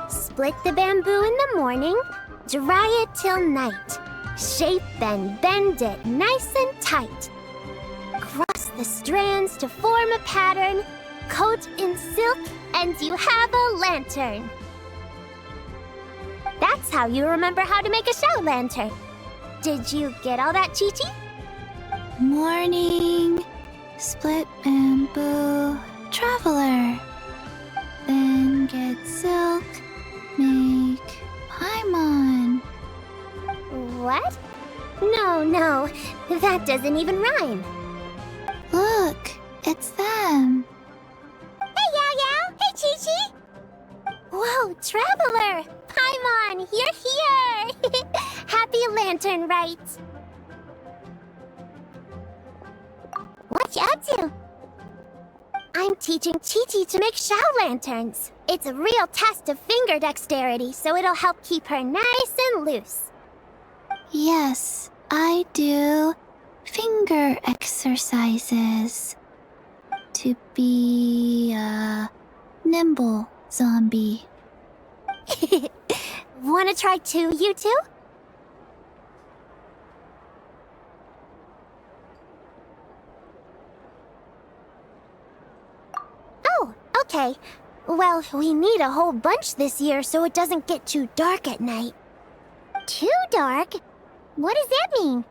Split the bamboo in the morning, dry it till night. Shape and bend it nice and tight. Cross the strands to form a pattern, coat in silk, and you have a lantern. That's how you remember how to make a shout lantern. Did you get all that, Chi-Chi? Morning, split bamboo, traveler. Then get silk, make paimon. What? No, that doesn't even rhyme. Look, it's them. Hey, Yao Yao! Hey, Chi-Chi! Whoa, Traveler! Paimon, you're here! Happy Lantern Rite! What you up to? I'm teaching Chi-Chi to make shout lanterns. It's a real test of finger dexterity, so it'll help keep her nice and loose. Yes, I do finger exercises to be a nimble zombie. Wanna try too, you two? Oh, okay. Well, we need a whole bunch this year so it doesn't get too dark at night. Too dark? What does that mean?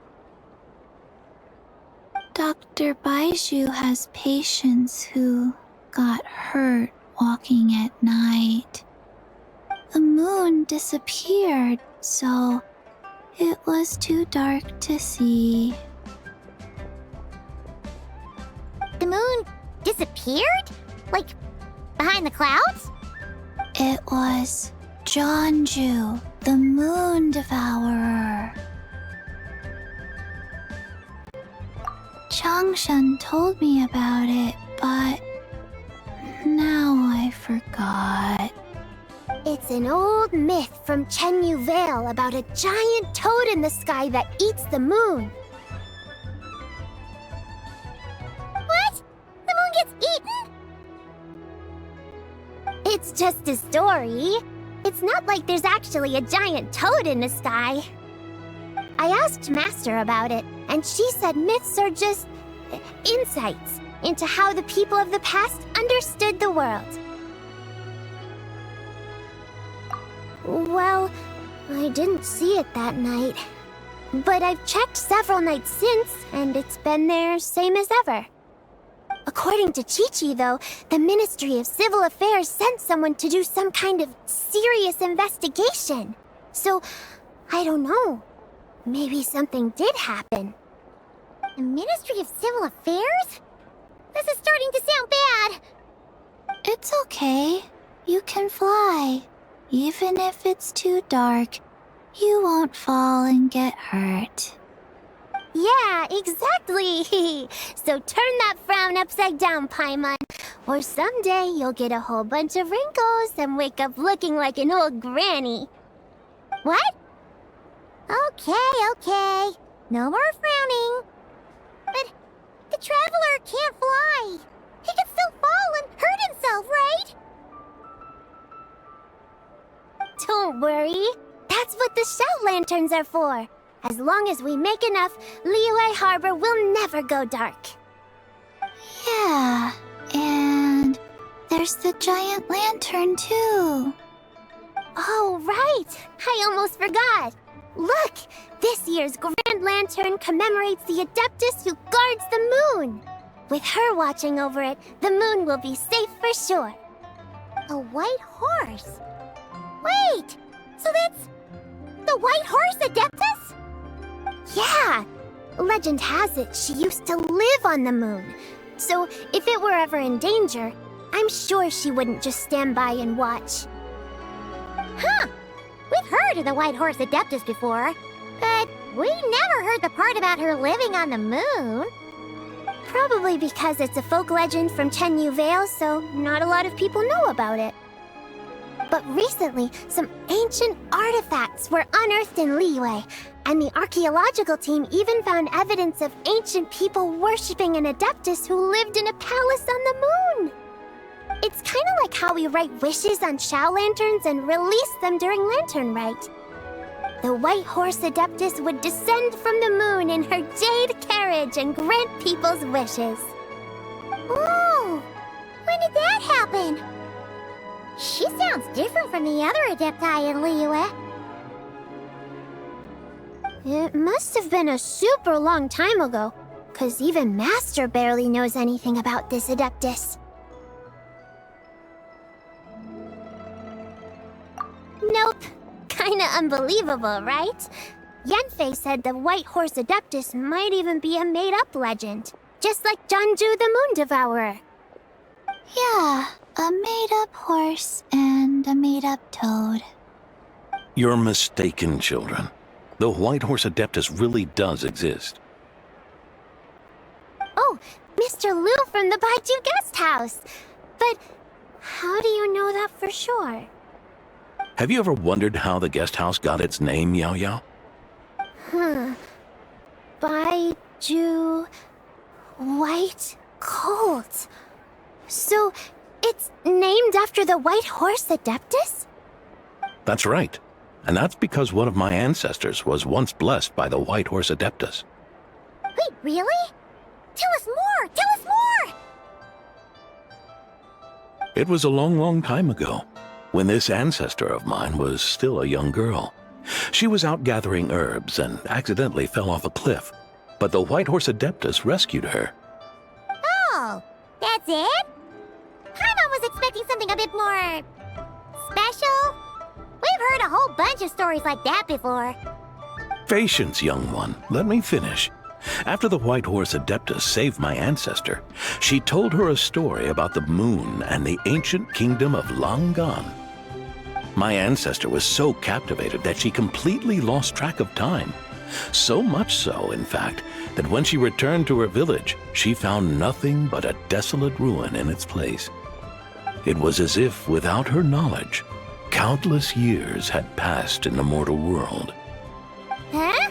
Dr. Baiju has patients who got hurt walking at night. The moon disappeared, so it was too dark to see. The moon disappeared? Like, behind the clouds? It was Jeonju, the moon devourer. Changshan told me about it, but now I forgot. It's an old myth from Chenyu Vale about a giant toad in the sky that eats the moon. What? The moon gets eaten? It's just a story. It's not like there's actually a giant toad in the sky. I asked Master about it, and she said myths are just insights into how the people of the past understood the world. Well, I didn't see it that night. But I've checked several nights since, and it's been there same as ever. According to Chi-Chi, though, the Ministry of Civil Affairs sent someone to do some kind of serious investigation. So, I don't know. Maybe something did happen. The Ministry of Civil Affairs? This is starting to sound bad. It's okay. You can fly. Even if it's too dark, you won't fall and get hurt. Yeah, exactly. So turn that frown upside down, Paimon. Or someday you'll get a whole bunch of wrinkles and wake up looking like an old granny. What? Okay. No more frowning. But the Traveler can't fly. He can still fall and hurt himself, right? Don't worry. That's what the shout lanterns are for. As long as we make enough, Liyue Harbor will never go dark. Yeah, and there's the giant lantern too. Oh, right! I almost forgot. Look! This year's Grand Lantern commemorates the Adeptus who guards the moon. With her watching over it, the moon will be safe for sure. A white horse? Wait! So that's the white horse Adeptus? Yeah! Legend has it she used to live on the moon. So if it were ever in danger, I'm sure she wouldn't just stand by and watch. Huh! We've heard of the white horse Adeptus before, but we never heard the part about her living on the moon. Probably because it's a folk legend from Chenyu Vale, so not a lot of people know about it. But recently, some ancient artifacts were unearthed in Liyue, and the archaeological team even found evidence of ancient people worshipping an Adeptus who lived in a palace on the moon. It's kind of like how we write wishes on Shao lanterns and release them during Lantern Rite. The white horse Adeptus would descend from the moon in her jade carriage and grant people's wishes. Ooh! When did that happen? She sounds different from the other Adepti in Liyue. It must have been a super long time ago, 'cause even Master barely knows anything about this Adeptus. Nope. Kinda unbelievable, right? Yanfei said the white horse Adeptus might even be a made-up legend, just like Janju the Moon Devourer. Yeah, a made-up horse and a made-up toad. You're mistaken, children. The white horse Adeptus really does exist. Oh, Mr. Liu from the Baiju guest house. But how do you know that for sure? Have you ever wondered how the guest house got its name, Yao Yao? Baiju... White Colt. So, it's named after the white horse Adeptus? That's right. And that's because one of my ancestors was once blessed by the white horse Adeptus. Wait, really? Tell us more! Tell us more! It was a long, long time ago, when this ancestor of mine was still a young girl. She was out gathering herbs and accidentally fell off a cliff, but the white horse Adeptus rescued her. Oh, that's it? Paimon was expecting something a bit more... special? We've heard a whole bunch of stories like that before. Patience, young one. Let me finish. After the white horse Adeptus saved my ancestor, she told her a story about the moon and the ancient kingdom of Langan. My ancestor was so captivated that she completely lost track of time. So much so, in fact, that when she returned to her village, she found nothing but a desolate ruin in its place. It was as if, without her knowledge, countless years had passed in the mortal world. Huh?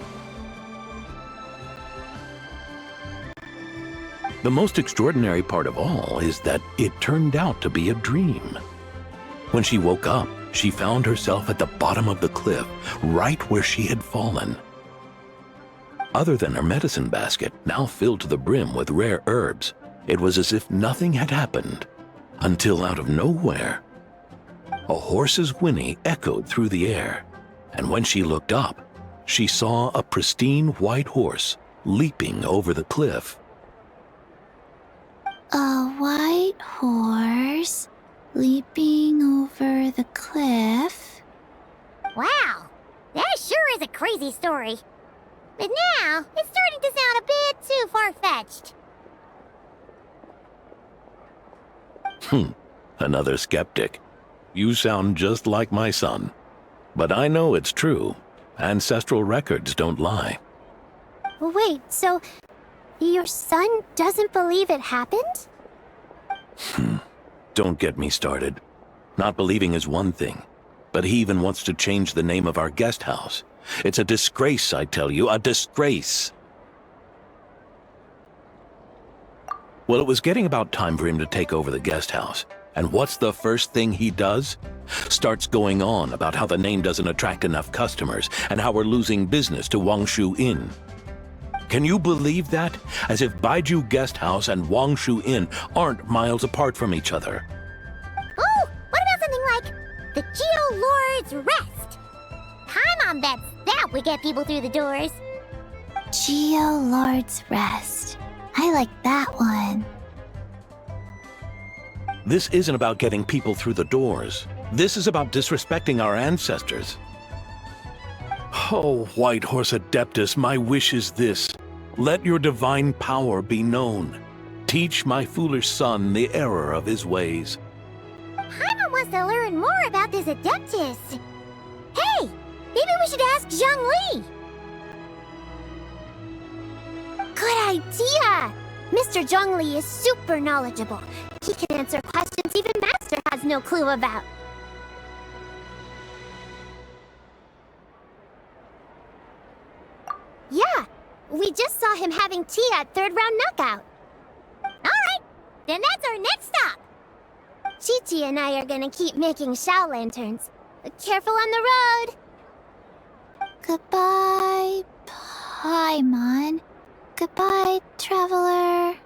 The most extraordinary part of all is that it turned out to be a dream. When she woke up, she found herself at the bottom of the cliff, right where she had fallen. Other than her medicine basket, now filled to the brim with rare herbs, it was as if nothing had happened, until out of nowhere, a horse's whinny echoed through the air, and when she looked up, she saw a pristine white horse leaping over the cliff. A white horse leaping over the cliff? Wow, that sure is a crazy story. But now, it's starting to sound a bit too far-fetched. Another skeptic. You sound just like my son. But I know it's true. Ancestral records don't lie. Wait, so your son doesn't believe it happened? Don't get me started. Not believing is one thing, but he even wants to change the name of our guest house. It's a disgrace, I tell you, a disgrace. Well, it was getting about time for him to take over the guest house. And what's the first thing he does? Starts going on about how the name doesn't attract enough customers and how we're losing business to Wangshu Inn. Can you believe that? As if Baiju Guest House and Wangshu Inn aren't miles apart from each other. Oh, what about something like the Geo Lord's Rest? Paimon bets that would get people through the doors. Geo Lord's Rest. I like that one. This isn't about getting people through the doors. This is about disrespecting our ancestors. Oh, White Horse Adeptus, my wish is this. Let your divine power be known. Teach my foolish son the error of his ways. Paimon wants to learn more about this Adeptus. Hey, maybe we should ask Zhongli. Good idea! Mr. Zhongli is super knowledgeable. He can answer questions even Master has no clue about. Yeah, we just saw him having tea at third round knockout. Alright, then that's our next stop. Chi-Chi and I are gonna keep making Shao lanterns. Careful on the road! Goodbye, Paimon. Goodbye, traveler.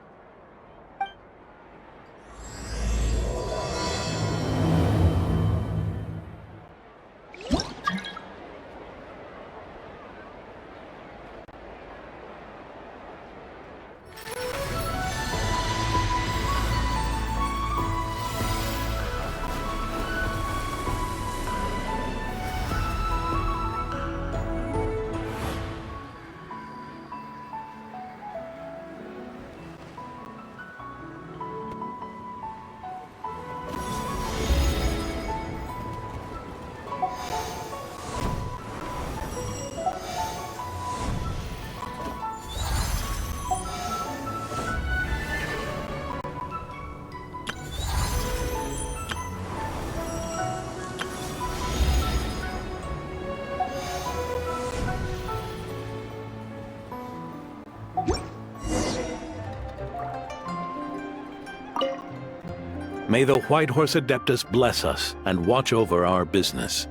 May the White Horse Adeptus bless us and watch over our business.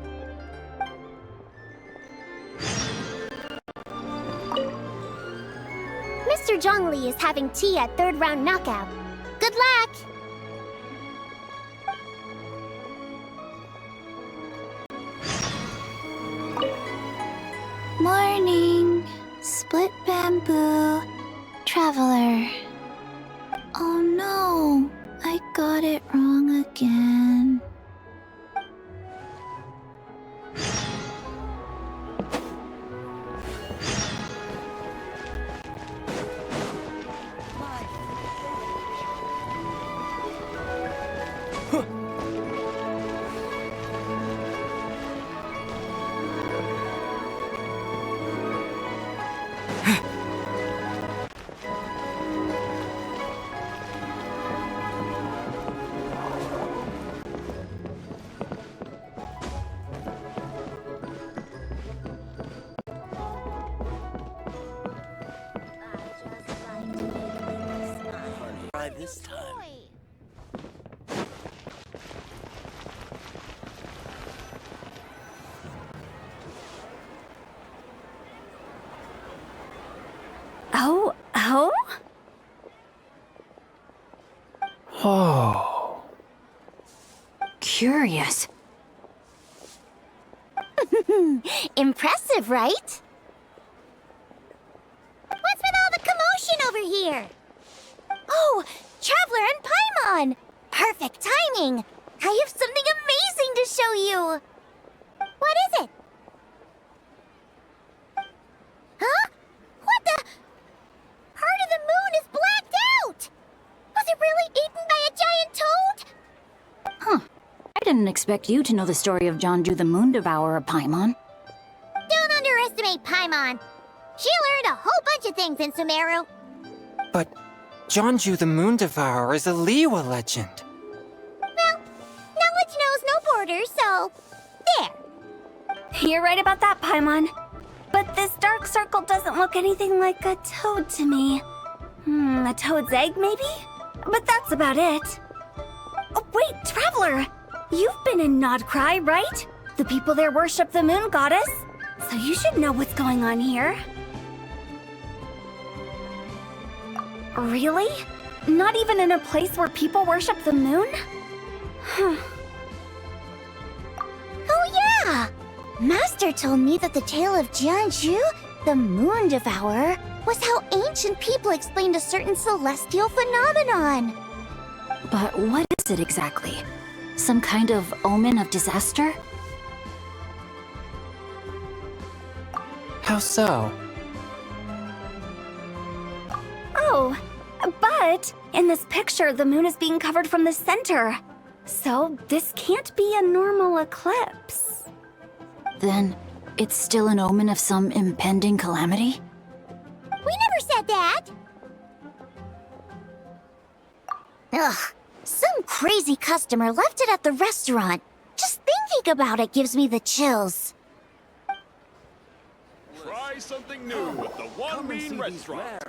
Mr. Zhongli is having tea at third round knockout. Good luck! Morning, split bamboo, traveler. Oh no, I got it wrong again. This time. Oh? Whoa. Curious. Impressive, right? What's with all the commotion over here? Oh, Traveler and Paimon! Perfect timing! I have something amazing to show you! What is it? Huh? What the? Part of the moon is blacked out! Was it really eaten by a giant toad? Huh. I didn't expect you to know the story of Jonju the Moon Devourer, Paimon. Don't underestimate Paimon. She learned a whole bunch of things in Sumeru. But Jonju the Moon Devourer is a Liyue legend. Well, knowledge knows no borders, so there. You're right about that, Paimon. But this dark circle doesn't look anything like a toad to me. A toad's egg, maybe? But that's about it. Oh, wait, Traveler! You've been in Nodcry, right? The people there worship the moon goddess. So you should know what's going on here. Really? Not even in a place where people worship the moon? Oh yeah! Master told me that the tale of Jianzhu, the Moon Devourer, was how ancient people explained a certain celestial phenomenon. But what is is it exactly? Some kind of omen of disaster? How so? Oh, but in this picture, the moon is being covered from the center. So this can't be a normal eclipse. Then, it's still an omen of some impending calamity? We never said that! Ugh, some crazy customer left it at the restaurant. Just thinking about it gives me the chills. Try something new with the One Bean Restaurant.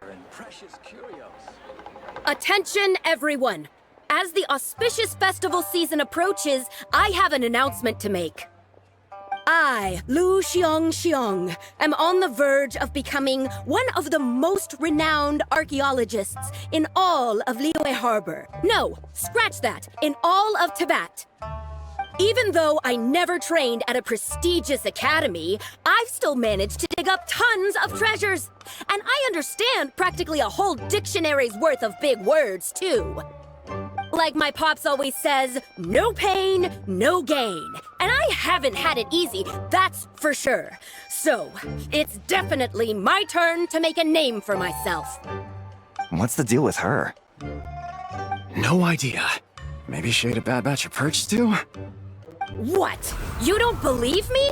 Attention, everyone! As the auspicious festival season approaches, I have an announcement to make. I, Lu Xiong, am on the verge of becoming one of the most renowned archaeologists in all of Liyue Harbor. No, scratch that, in all of Tibet. Even though I never trained at a prestigious academy, I've still managed to dig up tons of treasures. And I understand practically a whole dictionary's worth of big words, too. Like my pops always says, no pain, no gain. And I haven't had it easy, that's for sure. So, it's definitely my turn to make a name for myself. What's the deal with her? No idea. Maybe she ate a bad batch of perch stew? What? You don't believe me?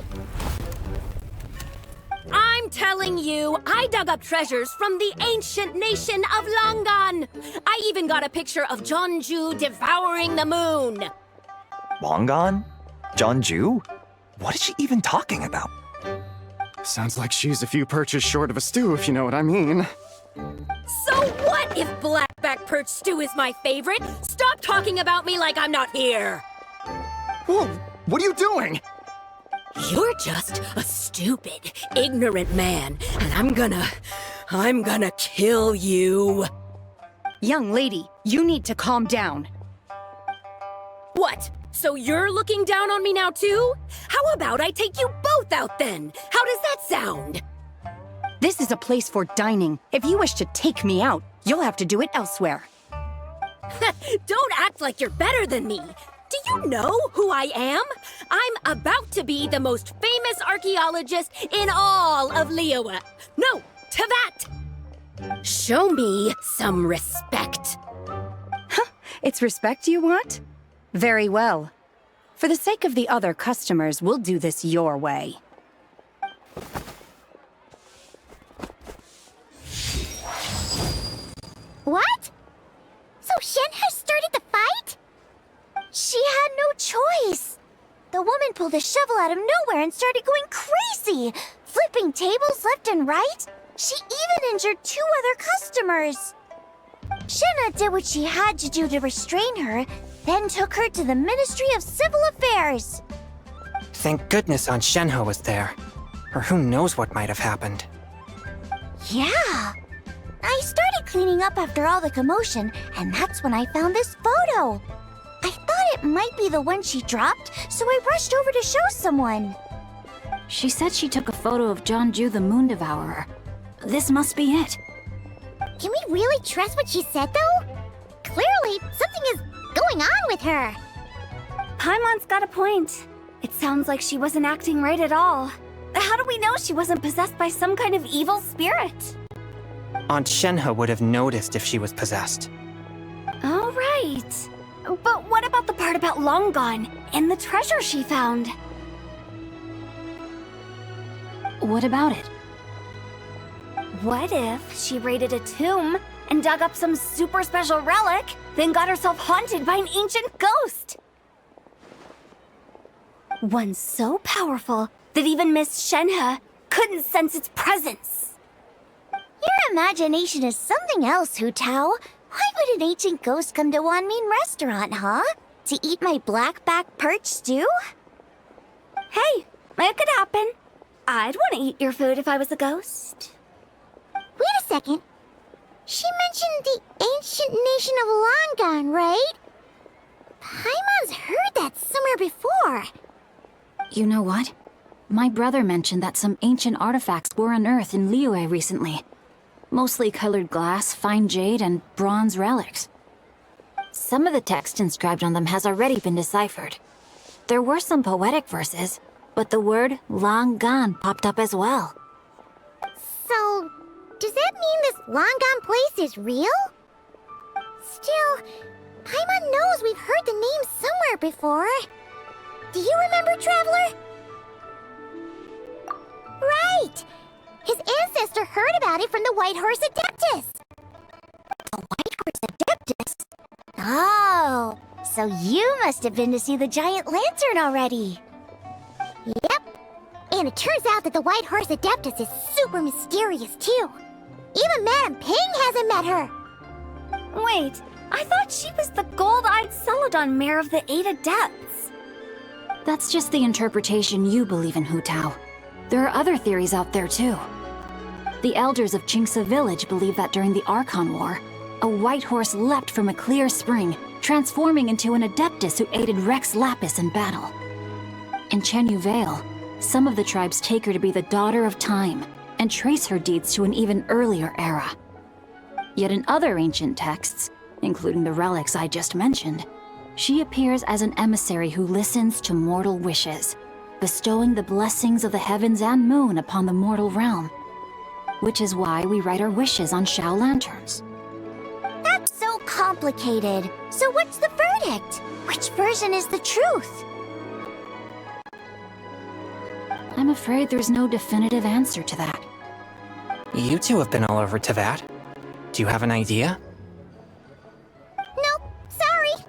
I'm telling you, I dug up treasures from the ancient nation of Longan. I even got a picture of Jeonju devouring the moon. Longan? Jeonju? What is she even talking about? Sounds like she's a few perches short of a stew, if you know what I mean. So what if blackback perch stew is my favorite? Stop talking about me like I'm not here. Whoa, what are you doing? You're just a stupid, ignorant man, and I'm gonna kill you. Young lady, you need to calm down. What? So you're looking down on me now too? How about I take you both out then? How does that sound? This is a place for dining. If you wish to take me out, you'll have to do it elsewhere. Don't act like you're better than me. Do you know who I am? I'm about to be the most famous archaeologist in all of Liyue. No, Tibet! Show me some respect. It's respect you want? Very well. For the sake of the other customers, we'll do this your way. What? So Shen has started the fight? She had no choice. The woman pulled a shovel out of nowhere and started going crazy, flipping tables left and right. She even injured 2 other customers. Shenna did what she had to do to restrain her, then took her to the Ministry of Civil Affairs. Thank goodness Aunt Shenhe was there. Or who knows what might have happened. Yeah. I started cleaning up after all the commotion, and that's when I found this photo. I thought it might be the one she dropped, so I rushed over to show someone. She said she took a photo of Jeonju the Moon Devourer. This must be it. Can we really trust what she said, though? Clearly, something is going on with her. Paimon's got a point. It sounds like she wasn't acting right at all. How do we know she wasn't possessed by some kind of evil spirit? Aunt Shenhe would have noticed if she was possessed. All right. But what about the part about Longan and the treasure she found? What about it? What if she raided a tomb and dug up some super special relic, then got herself haunted by an ancient ghost? One so powerful that even Miss Shenhe couldn't sense its presence. Your imagination is something else, Hu Tao. Why would an ancient ghost come to Wanmin Restaurant, huh? To eat my blackback perch stew? Hey, it could happen. I'd want to eat your food if I was a ghost. Wait a second. She mentioned the ancient nation of Longan, right? Paimon's heard that somewhere before. You know what? My brother mentioned that some ancient artifacts were unearthed in Liyue recently. Mostly colored glass, fine jade, and bronze relics. Some of the text inscribed on them has already been deciphered. There were some poetic verses, but the word long gone popped up as well. So, does that mean this long-gone place is real? Still, Paimon knows we've heard the name somewhere before. Do you remember, Traveler? Right! His ancestor heard about it from the White Horse Adeptus. The White Horse Adeptus? Oh, so you must have been to see the giant lantern already. Yep. And it turns out that the White Horse Adeptus is super mysterious, too. Even Madame Ping hasn't met her. Wait, I thought she was the gold-eyed Celadon mare of the 8 Adepts. That's just the interpretation you believe in, Hu Tao. There are other theories out there, too. The elders of Qingce village believe that during the Archon War, a white horse leapt from a clear spring, transforming into an Adeptus who aided Rex Lapis in battle. In Chenyu Vale, some of the tribes take her to be the daughter of time, and trace her deeds to an even earlier era. Yet in other ancient texts, including the relics I just mentioned, she appears as an emissary who listens to mortal wishes, bestowing the blessings of the heavens and moon upon the mortal realm. Which is why we write our wishes on Shao lanterns. That's so complicated. So what's the verdict? Which version is the truth? I'm afraid there's no definitive answer to that. You two have been all over Tevat. Do you have an idea? Nope, sorry.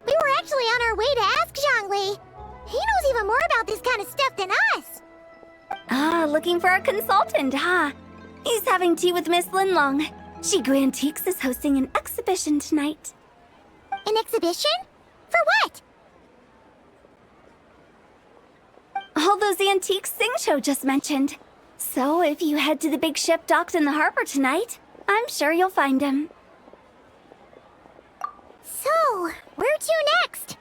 We were actually on our way to ask Zhongli. He knows even more about this kind of stuff than us. Ah, looking for a consultant, huh? He's having tea with Miss Linlong. Shigu Antiques is hosting an exhibition tonight. An exhibition? For what? All those antiques Sing-Cho just mentioned. So if you head to the big ship docked in the harbor tonight, I'm sure you'll find him. So, where to next?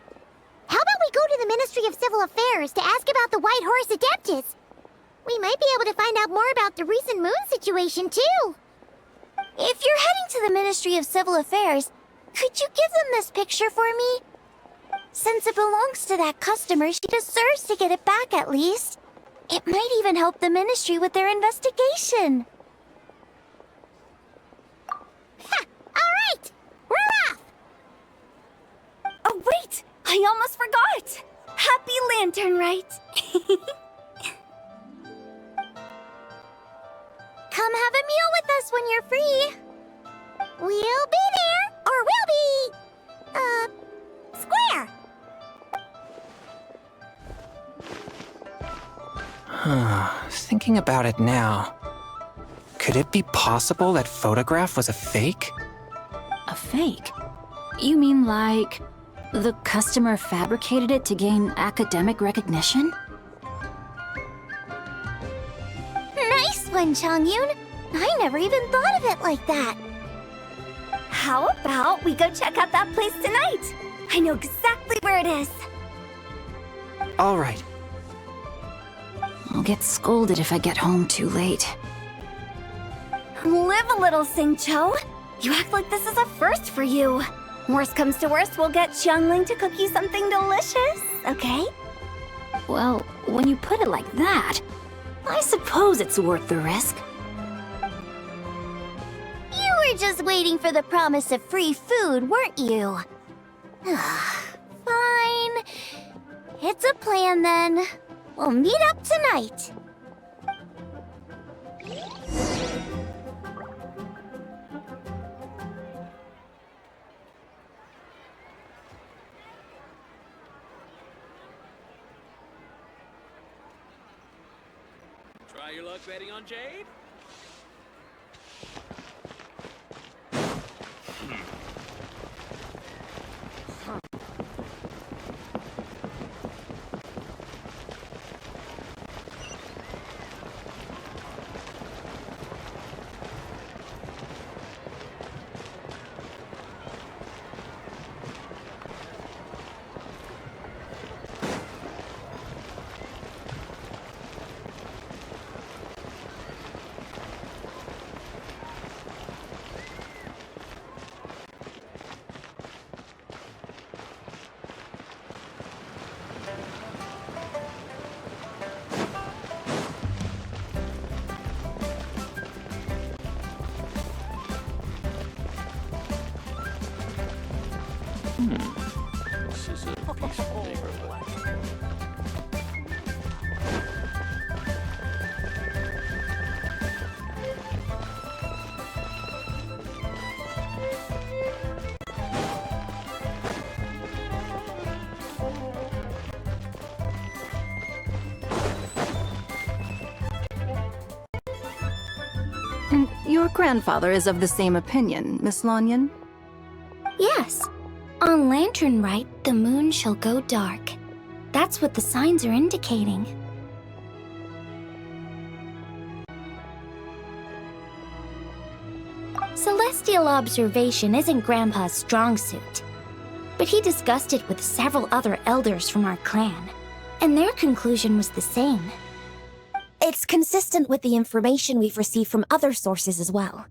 How about we go to the Ministry of Civil Affairs to ask about the White Horse Adeptus? We might be able to find out more about the recent moon situation, too. If you're heading to the Ministry of Civil Affairs, could you give them this picture for me? Since it belongs to that customer, she deserves to get it back at least. It might even help the Ministry with their investigation. Ha! Alright! We're off! Oh, wait! I almost forgot! Happy Lantern Rite! Come have a meal with us when you're free. We'll be there, or we'll be... square. Thinking about it now, could it be possible that photograph was a fake? A fake? You mean like the customer fabricated it to gain academic recognition? Nice one, Chongyun. I never even thought of it like that. How about we go check out that place tonight? I know exactly where it is. All right. I'll get scolded if I get home too late. Live a little, Sing-Cho. You act like this is a first for you. Worst comes to worst, we'll get Xiangling to cook you something delicious, okay? Well, when you put it like that, I suppose it's worth the risk. You were just waiting for the promise of free food, weren't you? Fine. It's a plan then. We'll meet up tonight. Try your luck betting on Jade? This is a peaceful neighborhood. And your grandfather is of the same opinion, Miss Lanyan? Yes. On Lantern Rite, the moon shall go dark. That's what the signs are indicating. Celestial observation isn't Grandpa's strong suit, but he discussed it with several other elders from our clan, and their conclusion was the same. It's consistent with the information we've received from other sources as well.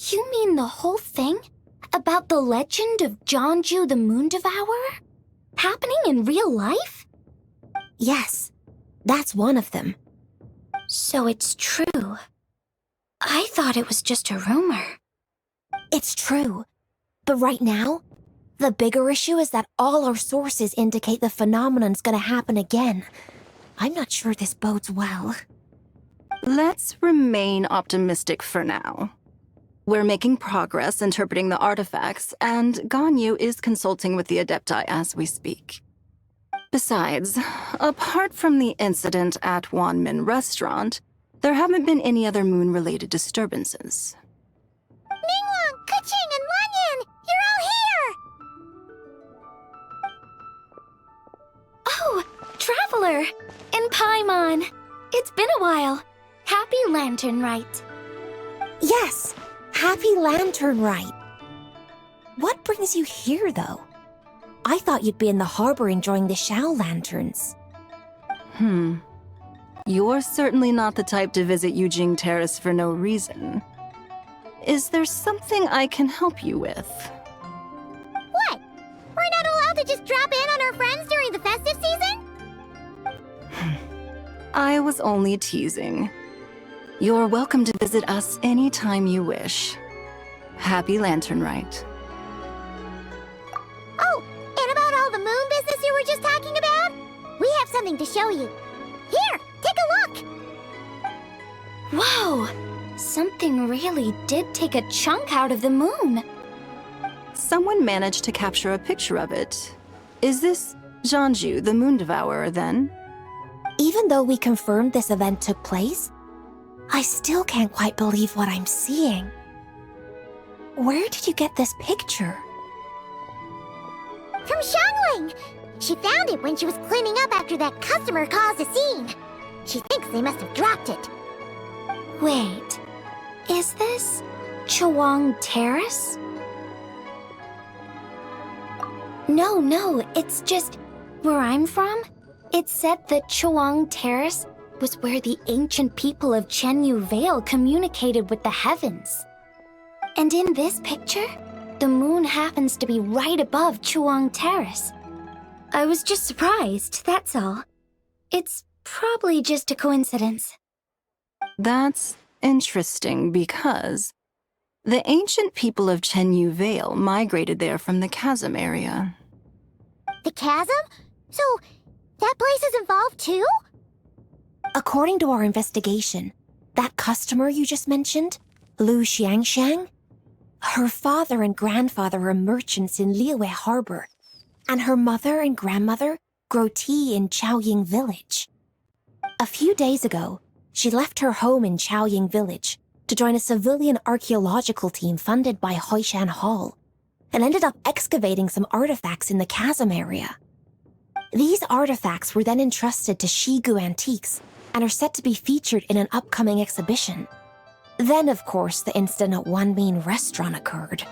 You mean the whole thing? About the legend of Jeonju the Moon Devourer? Happening in real life? Yes, that's one of them. So it's true. I thought it was just a rumor. It's true. But right now, the bigger issue is that all our sources indicate the phenomenon's gonna happen again. I'm not sure this bodes well. Let's remain optimistic for now. We're making progress interpreting the artifacts, and Ganyu is consulting with the Adepti as we speak. Besides, apart from the incident at Wanmin Restaurant, there haven't been any other moon-related disturbances. Mingwang, Kuching, and Lanyan! You're all here! Oh, Traveler! And Paimon! It's been a while. Happy Lantern Rite. Yes, happy Lantern Rite. What brings you here, though? I thought you'd be in the harbor enjoying the Shao lanterns. You're certainly not the type to visit Yujing Terrace for no reason. Is there something I can help you with? What? We're not allowed to just drop in on our friends during the festive season? I was only teasing. You're welcome to visit us anytime you wish. Happy Lantern Rite. Oh, and about all the moon business you were just talking about? We have something to show you. Here, take a look! Whoa! Something really did take a chunk out of the moon. Someone managed to capture a picture of it. Is this Jeonju, the Moon Devourer, then? Even though we confirmed this event took place, I still can't quite believe what I'm seeing. Where did you get this picture? From Xiangling! She found it when she was cleaning up after that customer caused a scene. She thinks they must have dropped it. Wait, is this Chawang Terrace? No, it's just where I'm from. It said that Chawang Terrace was where the ancient people of Chenyu Vale communicated with the heavens. And in this picture, the moon happens to be right above Chawang Terrace. I was just surprised, that's all. It's probably just a coincidence. That's interesting because the ancient people of Chenyu Vale migrated there from the chasm area. The chasm? So, that place is involved too? According to our investigation, that customer you just mentioned, Lu Xiangxiang, her father and grandfather are merchants in Liyue Harbor, and her mother and grandmother grow tea in Chaoying Village. A few days ago, she left her home in Chaoying Village to join a civilian archaeological team funded by Hoishan Hall, and ended up excavating some artifacts in the chasm area. These artifacts were then entrusted to Shigu Antiques and are set to be featured in an upcoming exhibition. Then, of course, the incident at Wanmin Restaurant occurred.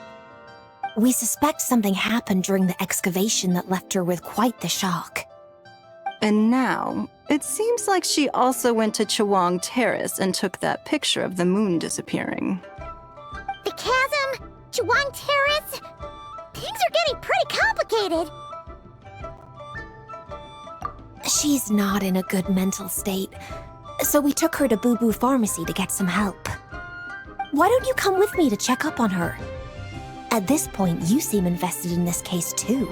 We suspect something happened during the excavation that left her with quite the shock. And now, it seems like she also went to Chawang Terrace and took that picture of the moon disappearing. The chasm? Chawang Terrace? Things are getting pretty complicated. She's not in a good mental state, so we took her to Boo Boo Pharmacy to get some help. Why don't you come with me to check up on her? At this point, you seem invested in this case too.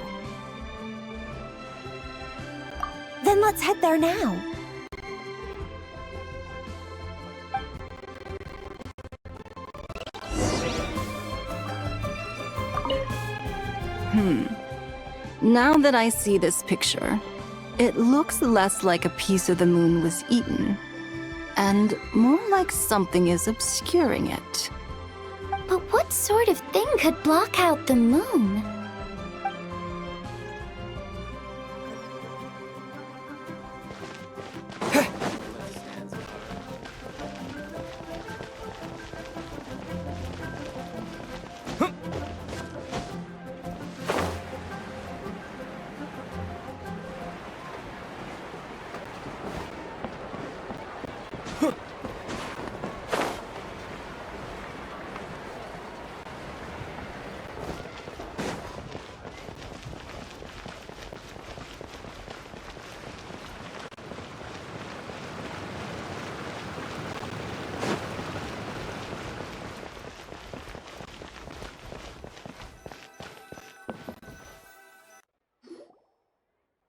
Then let's head there now. Now that I see this picture, it looks less like a piece of the moon was eaten, and more like something is obscuring it. But what sort of thing could block out the moon?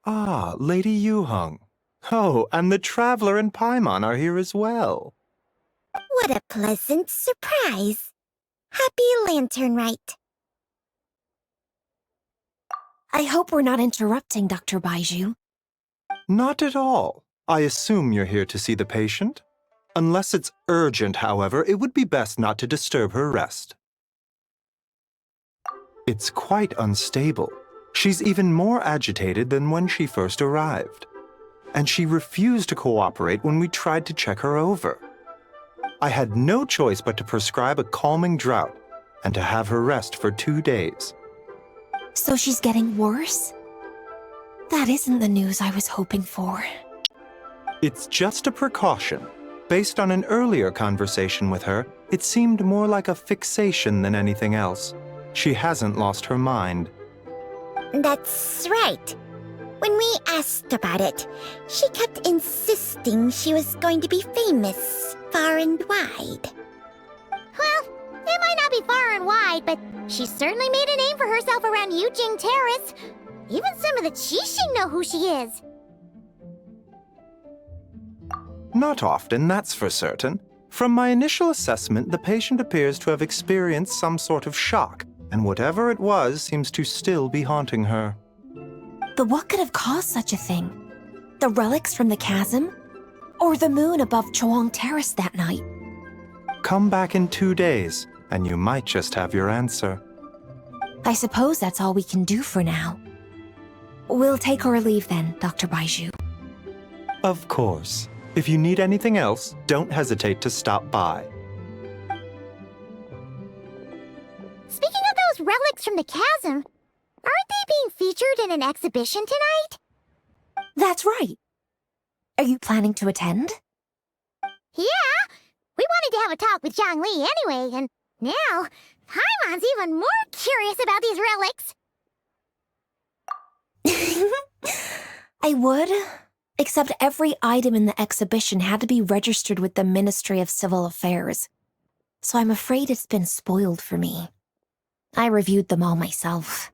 Ah, Lady Yu-hung. Oh, and the Traveler and Paimon are here as well. What a pleasant surprise. Happy Lantern Rite. I hope we're not interrupting, Dr. Baiju. Not at all. I assume you're here to see the patient? Unless it's urgent, however, it would be best not to disturb her rest. It's quite unstable. She's even more agitated than when she first arrived. And she refused to cooperate when we tried to check her over. I had no choice but to prescribe a calming draught and to have her rest for 2 days. So she's getting worse? That isn't the news I was hoping for. It's just a precaution. Based on an earlier conversation with her, it seemed more like a fixation than anything else. She hasn't lost her mind. That's right. When we asked about it, she kept insisting she was going to be famous far and wide. Well, it might not be far and wide, but she certainly made a name for herself around Yujing Terrace. Even some of the Qixing know who she is. Not often, that's for certain. From my initial assessment, the patient appears to have experienced some sort of shock, and whatever it was seems to still be haunting her. But what could have caused such a thing? The relics from the chasm? Or the moon above Chuang Terrace that night? Come back in 2 days, and you might just have your answer. I suppose that's all we can do for now. We'll take our leave then, Dr. Baiju. Of course. If you need anything else, don't hesitate to stop by. Speaking of those relics from the chasm, aren't they being featured in an exhibition tonight? That's right. Are you planning to attend? Yeah! We wanted to have a talk with Zhangli anyway, and now Paimon's even more curious about these relics. I would, except every item in the exhibition had to be registered with the Ministry of Civil Affairs. So I'm afraid it's been spoiled for me. I reviewed them all myself.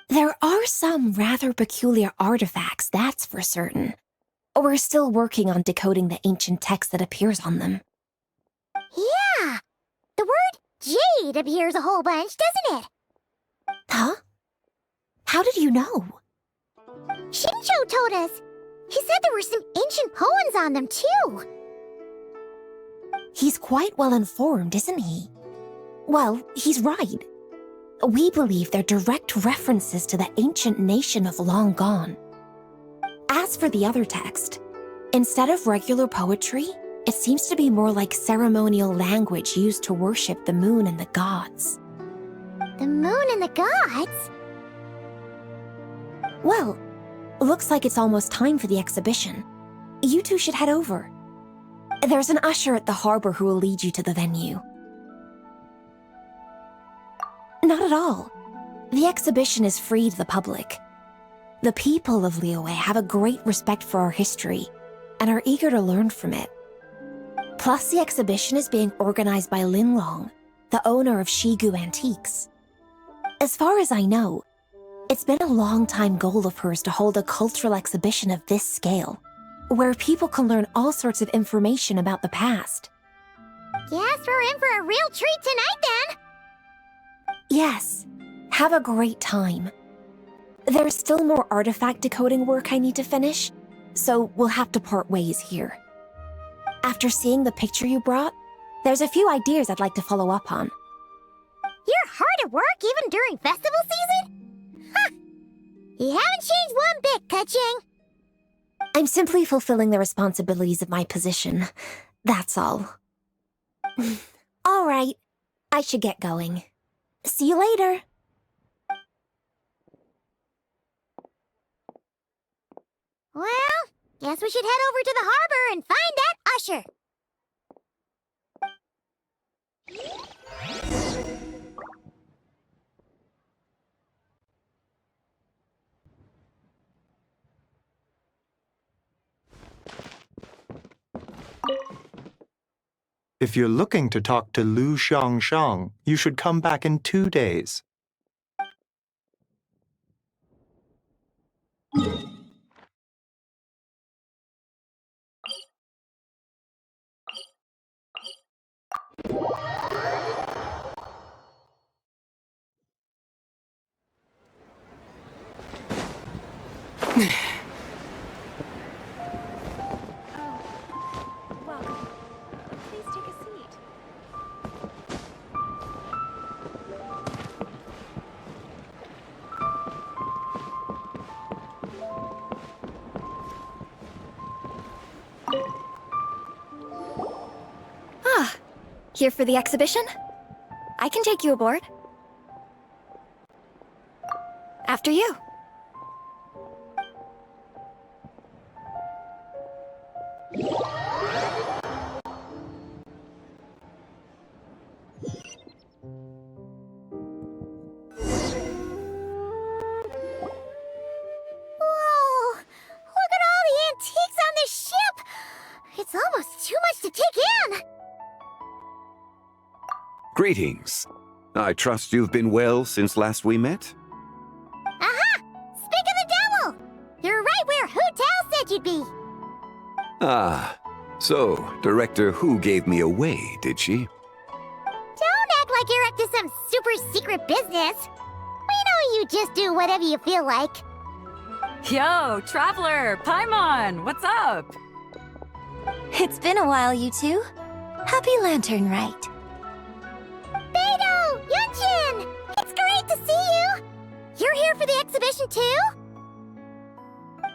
There are some rather peculiar artifacts, that's for certain. We're still working on decoding the ancient text that appears on them. Yeah! The word jade appears a whole bunch, doesn't it? Huh? How did you know? Shinjo told us. He said there were some ancient poems on them, too. He's quite well informed, isn't he? Well, he's right. We believe they're direct references to the ancient nation of long gone. As for the other text, instead of regular poetry, it seems to be more like ceremonial language used to worship the moon and the gods. The moon and the gods? Well, looks like it's almost time for the exhibition. You two should head over. There's an usher at the harbor who will lead you to the venue. Not at all. The exhibition is free to the public. The people of Liyue have a great respect for our history and are eager to learn from it. Plus, the exhibition is being organized by Linlong, the owner of Shigu Antiques. As far as I know, it's been a long-time goal of hers to hold a cultural exhibition of this scale, where people can learn all sorts of information about the past. Guess we're in for a real treat tonight, then! Yes, have a great time. There's still more artifact decoding work I need to finish, so we'll have to part ways here. After seeing the picture you brought, there's a few ideas I'd like to follow up on. You're hard at work even during festival season? Huh! You haven't changed one bit, Ka-Ching. I'm simply fulfilling the responsibilities of my position. That's all. All right, I should get going. See you later. Well, guess we should head over to the harbor and find that usher. If you're looking to talk to Lu Xiangshang, you should come back in 2 days. Here for the exhibition? I can take you aboard. After you. Whoa! Look at all the antiques on this ship! It's almost too much to take in! Greetings. I trust you've been well since last we met? Aha! Speak of the devil! You're right where Hu Tao said you'd be! Ah, so Director Hu gave me away, did she? Don't act like you're up to some super secret business! We know you just do whatever you feel like. Yo, Traveler! Paimon! What's up? It's been a while, you two. Happy Lantern Rite. Beidou! Yunchin! It's great to see you! You're here for the exhibition too?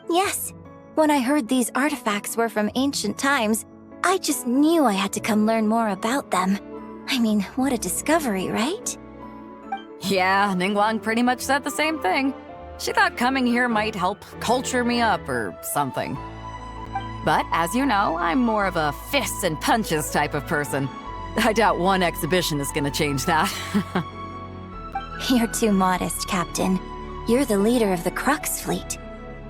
Yes. When I heard these artifacts were from ancient times, I just knew I had to come learn more about them. I mean, what a discovery, right? Yeah, Ningguang pretty much said the same thing. She thought coming here might help culture me up or something. But as you know, I'm more of a fists and punches type of person. I doubt one exhibition is gonna change that. You're too modest, Captain. You're the leader of the Crux fleet.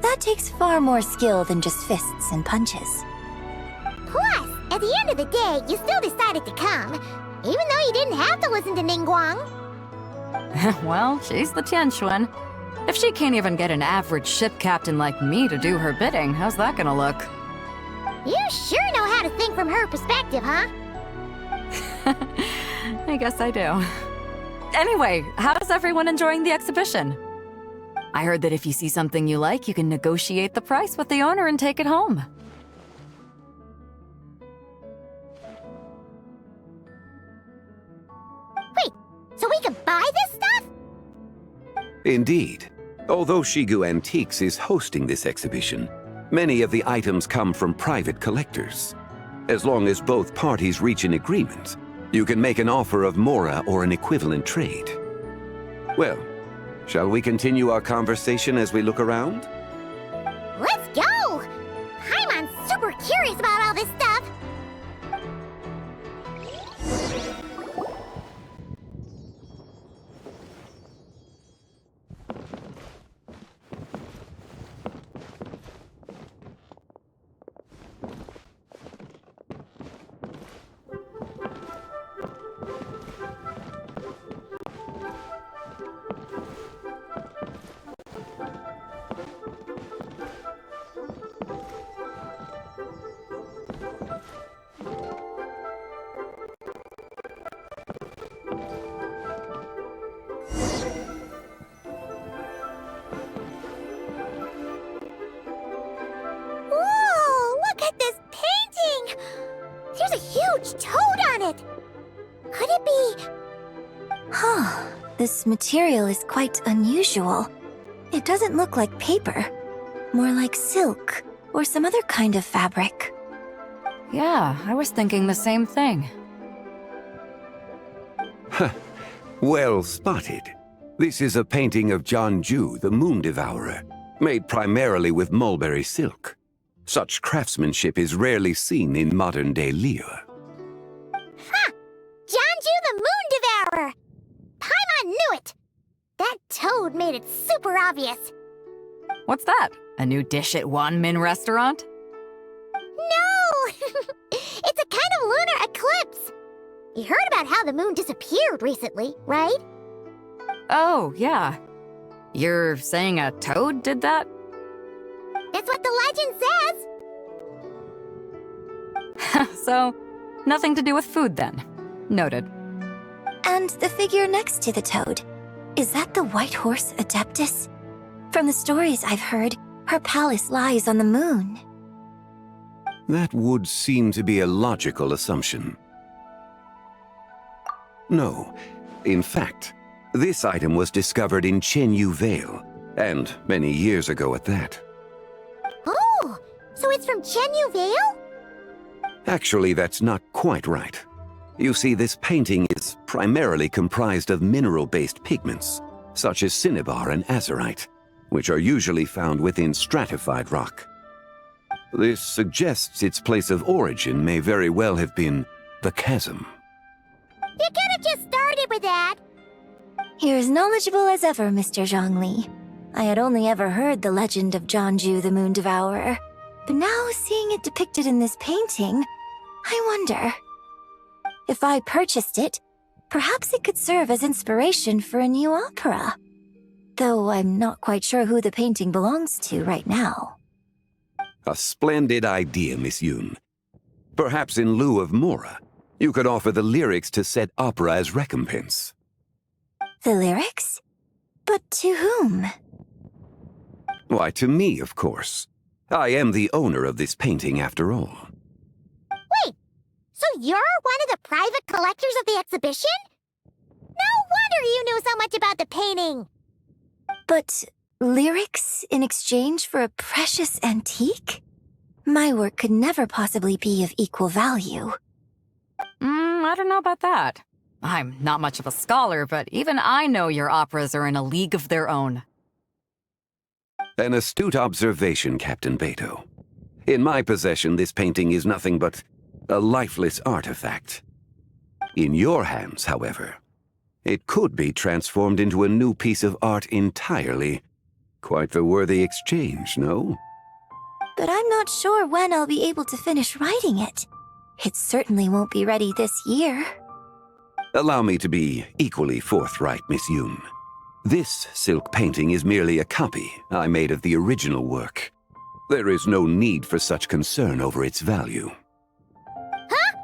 That takes far more skill than just fists and punches. Plus, at the end of the day, you still decided to come, even though you didn't have to listen to Ningguang. Well, she's the Tianquan. If she can't even get an average ship captain like me to do her bidding, how's that gonna look? You sure know how to think from her perspective, huh? I guess I do. Anyway, how's everyone enjoying the exhibition? I heard that if you see something you like, you can negotiate the price with the owner and take it home. Wait, so we can buy this stuff? Indeed. Although Shigu Antiques is hosting this exhibition, many of the items come from private collectors. As long as both parties reach an agreement, you can make an offer of mora or an equivalent trade. Well, shall we continue our conversation as we look around? Let's go! I'm super curious about all this stuff. Huh. This material is quite unusual. It doesn't look like paper. More like silk, or some other kind of fabric. Yeah, I was thinking the same thing. Well spotted. This is a painting of John Ju, the Moon Devourer, made primarily with mulberry silk. Such craftsmanship is rarely seen in modern-day Liyue. Ha! Janju the Moon Devourer! Paimon knew it! That toad made it super obvious. What's that? A new dish at Wanmin restaurant? No! It's a kind of lunar eclipse. You heard about how the moon disappeared recently, right? Oh, yeah. You're saying a toad did that? That's what the legend says. So, nothing to do with food then. Noted. And the figure next to the toad, is that the white horse Adeptus? From the stories I've heard, her palace lies on the moon. That would seem to be a logical assumption. No. In fact, this item was discovered in Chenyu Vale, and many years ago at that. Oh, so it's from Chenyu Vale? Actually, that's not quite right. You see, this painting is primarily comprised of mineral-based pigments, such as cinnabar and azurite, which are usually found within stratified rock. This suggests its place of origin may very well have been the chasm. You could have just started with that. You're as knowledgeable as ever, Mr. Zhongli. I had only ever heard the legend of Jianzhu the Moon Devourer, but now seeing it depicted in this painting, I wonder. If I purchased it, perhaps it could serve as inspiration for a new opera. Though I'm not quite sure who the painting belongs to right now. A splendid idea, Miss Yoon. Perhaps in lieu of Mora, you could offer the lyrics to said opera as recompense. The lyrics? But to whom? Why, to me, of course. I am the owner of this painting, after all. Wait, so you're one of the private collectors of the exhibition? No wonder you knew so much about the painting. But lyrics in exchange for a precious antique? My work could never possibly be of equal value. I don't know about that. I'm not much of a scholar, but even I know your operas are in a league of their own. An astute observation, Captain Beto. In my possession, this painting is nothing but a lifeless artifact. In your hands, however, it could be transformed into a new piece of art entirely. Quite the worthy exchange, no? But I'm not sure when I'll be able to finish writing it. It certainly won't be ready this year. Allow me to be equally forthright, Miss Yoon. This silk painting is merely a copy I made of the original work. There is no need for such concern over its value. Huh?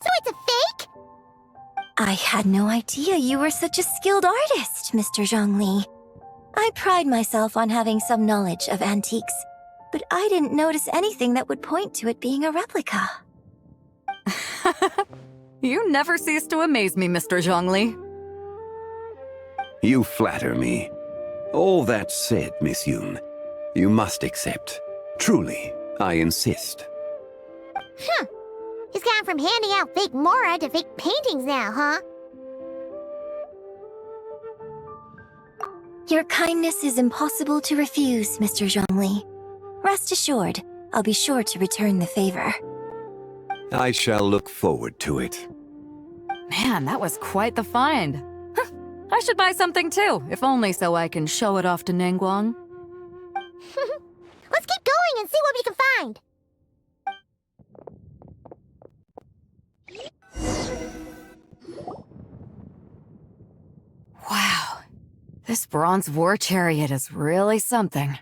So it's a fake? I had no idea you were such a skilled artist, Mr. Zhongli. I pride myself on having some knowledge of antiques, but I didn't notice anything that would point to it being a replica. You never cease to amaze me, Mr. Zhongli. You flatter me. All that said, Miss Yoon, you must accept. Truly, I insist. Huh. He's gone from handing out fake Mora to fake paintings now, huh? Your kindness is impossible to refuse, Mr. Zhongli. Rest assured, I'll be sure to return the favor. I shall look forward to it. Man, that was quite the find. I should buy something too, if only so I can show it off to Ningguang. Let's keep going and see what we can find. Wow, this bronze war chariot is really something.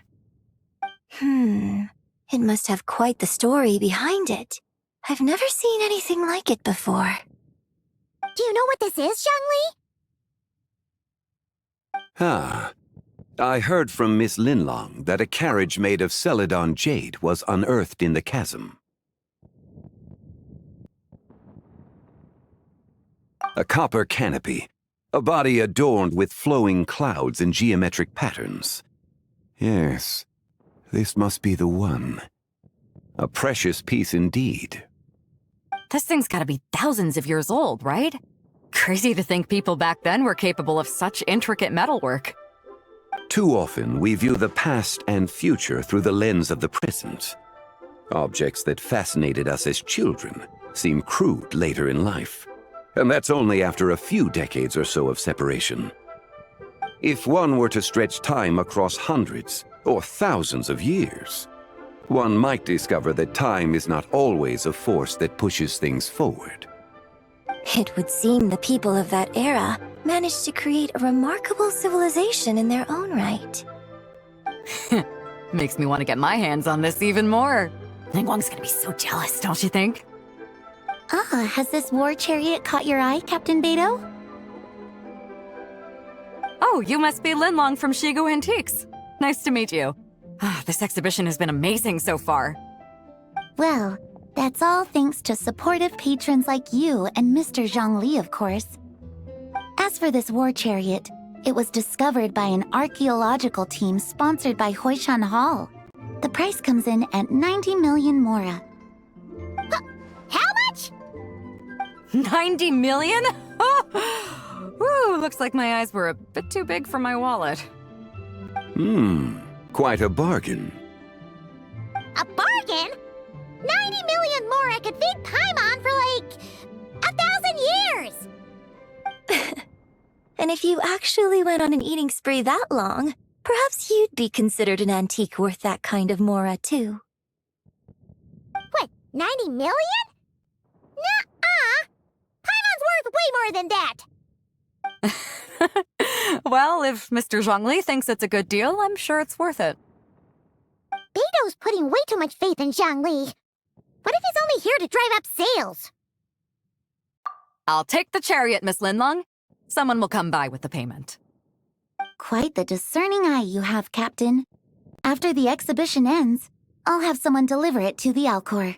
It must have quite the story behind it. I've never seen anything like it before. Do you know what this is, Zhongli? Ah. I heard from Miss Linlong that a carriage made of Celadon jade was unearthed in the chasm. A copper canopy, A body adorned with flowing clouds and geometric patterns. Yes, this must be the one. A precious piece indeed. This thing's gotta be thousands of years old, right? Crazy to think people back then were capable of such intricate metalwork. Too often, we view the past and future through the lens of the present. Objects that fascinated us as children seem crude later in life. And that's only after a few decades or so of separation. If one were to stretch time across hundreds or thousands of years, one might discover that time is not always a force that pushes things forward. It would seem the people of that era managed to create a remarkable civilization in their own right. Makes me want to get my hands on this even more. Ningguang's gonna be so jealous, don't you think? Ah, has this war chariot caught your eye, Captain Beidou? Oh, you must be Linlong from Shigu Antiques. Nice to meet you. This exhibition has been amazing so far. Well, that's all thanks to supportive patrons like you and Mr. Zhongli, of course. As for this war chariot, it was discovered by an archaeological team sponsored by Huishan Hall. The price comes in at 90 million mora. How much? 90 million? Woo, looks like my eyes were a bit too big for my wallet. Quite a bargain. A bargain? 90 million more I could feed Paimon for like 1,000 years! And if you actually went on an eating spree that long, perhaps you'd be considered an antique worth that kind of mora, too. What, 90 million? Nuh-uh! Paimon's worth way more than that! Well, if Mr. Zhongli thinks it's a good deal, I'm sure it's worth it. Beidou's putting way too much faith in Zhongli. What if he's only here to drive up sales? I'll take the chariot, Miss Linlong. Someone will come by with the payment. Quite the discerning eye you have, Captain. After the exhibition ends, I'll have someone deliver it to the Alcor.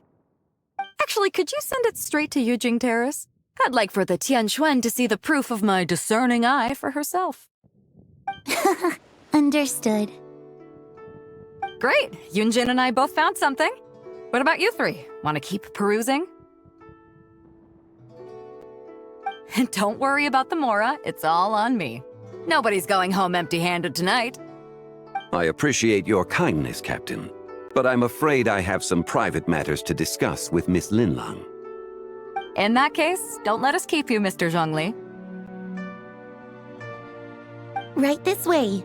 Actually, could you send it straight to Yujing Terrace? I'd like for the Tianquan to see the proof of my discerning eye for herself. Understood. Great! Yunjin and I both found something. What about you three? Want to keep perusing? And don't worry about the mora, it's all on me. Nobody's going home empty-handed tonight. I appreciate your kindness, Captain, but I'm afraid I have some private matters to discuss with Miss Linlong. In that case, don't let us keep you, Mr. Zhongli. Right this way.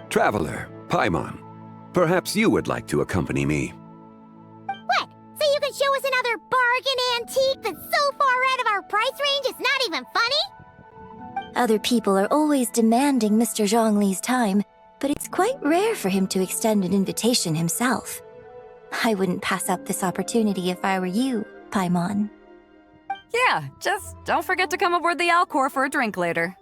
Traveler, Paimon, perhaps you would like to accompany me. What? So you can show us another bargain antique that's so far out of our price range it's not even funny? Other people are always demanding Mr. Zhongli's time, but it's quite rare for him to extend an invitation himself. I wouldn't pass up this opportunity if I were you, Paimon. Yeah, just don't forget to come aboard the Alcor for a drink later.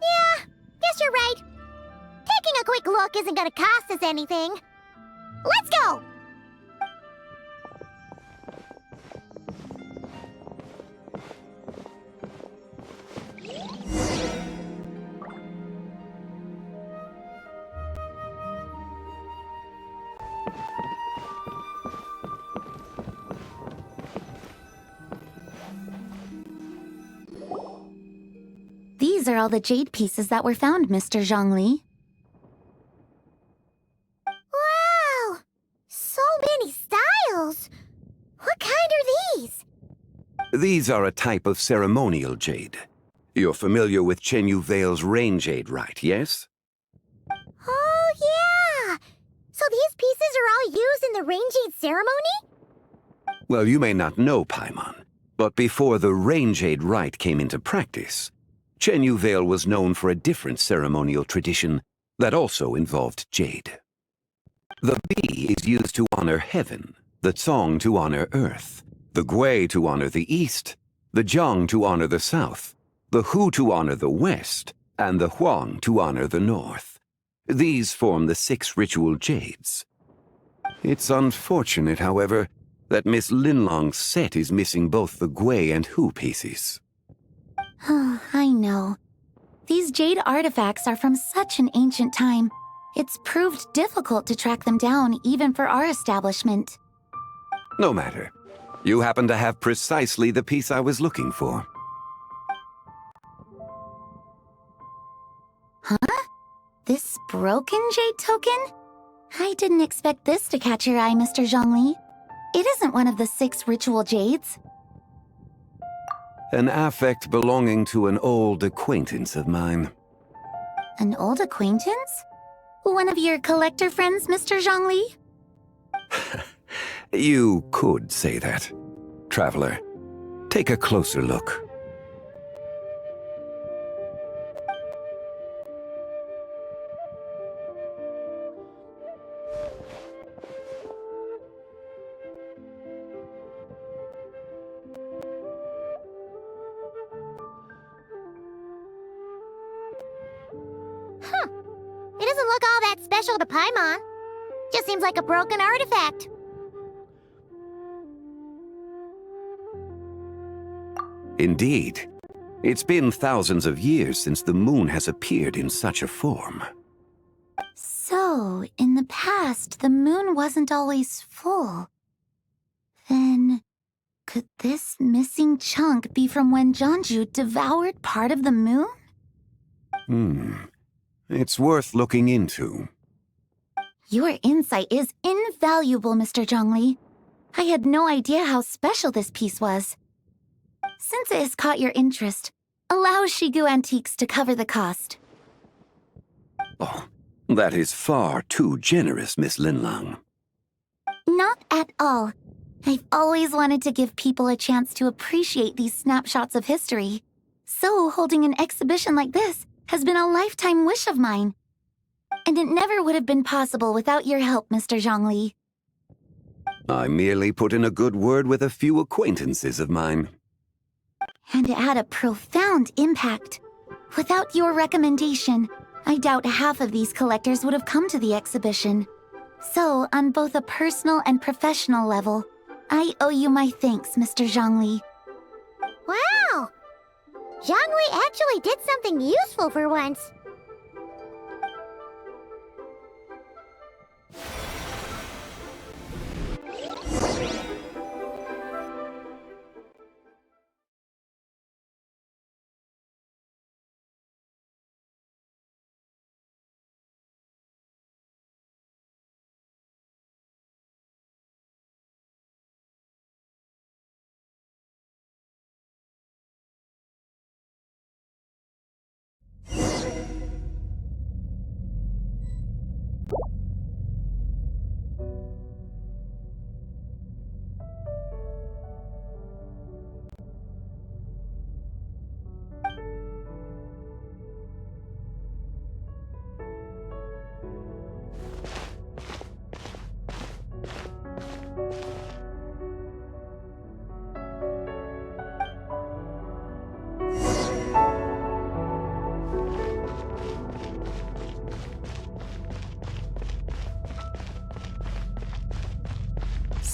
Yeah, guess you're right. Taking a quick look isn't gonna cost us anything. Let's go! These are all the jade pieces that were found, Mr. Zhongli. Wow! So many styles! What kind are these? These are a type of ceremonial jade. You're familiar with Chen Yu Vale's rain jade, right, yes? Oh, yeah! So these pieces are all used in the rain jade ceremony? Well, you may not know, Paimon, but before the rain jade rite came into practice, Chen Yu Vale was known for a different ceremonial tradition that also involved jade. The Bi is used to honor heaven, the Cong to honor earth, the Gui to honor the east, the Jiang to honor the south, the Hu to honor the west, and the Huang to honor the north. These form the 6 ritual jades. It's unfortunate, however, that Miss Linlong's set is missing both the Gui and Hu pieces. Oh, I know. These jade artifacts are from such an ancient time. It's proved difficult to track them down, even for our establishment. No matter. You happen to have precisely the piece I was looking for. Huh? This broken jade token? I didn't expect this to catch your eye, Mr. Zhongli. It isn't one of the 6 ritual jades. An affect belonging to an old acquaintance of mine. An old acquaintance? One of your collector friends, Mr. Zhongli? You could say that. Traveler, take a closer look. Huh. It doesn't look all that special to Paimon. Just seems like a broken artifact. Indeed. It's been thousands of years since the moon has appeared in such a form. So, in the past, the moon wasn't always full. Then, could this missing chunk be from when Jeonju devoured part of the moon? It's worth looking into. Your insight is invaluable, Mr. Zhongli. I had no idea how special this piece was. Since it has caught your interest, allow Shigu Antiques to cover the cost. Oh, that is far too generous, Miss Linlong. Not at all. I've always wanted to give people a chance to appreciate these snapshots of history. So holding an exhibition like this has been a lifetime wish of mine. And it never would have been possible without your help, Mr. Zhongli. I merely put in a good word with a few acquaintances of mine. And it had a profound impact. Without your recommendation, I doubt half of these collectors would have come to the exhibition. So, on both a personal and professional level, I owe you my thanks, Mr. Zhongli. Wow! Zhongli actually did something useful for once.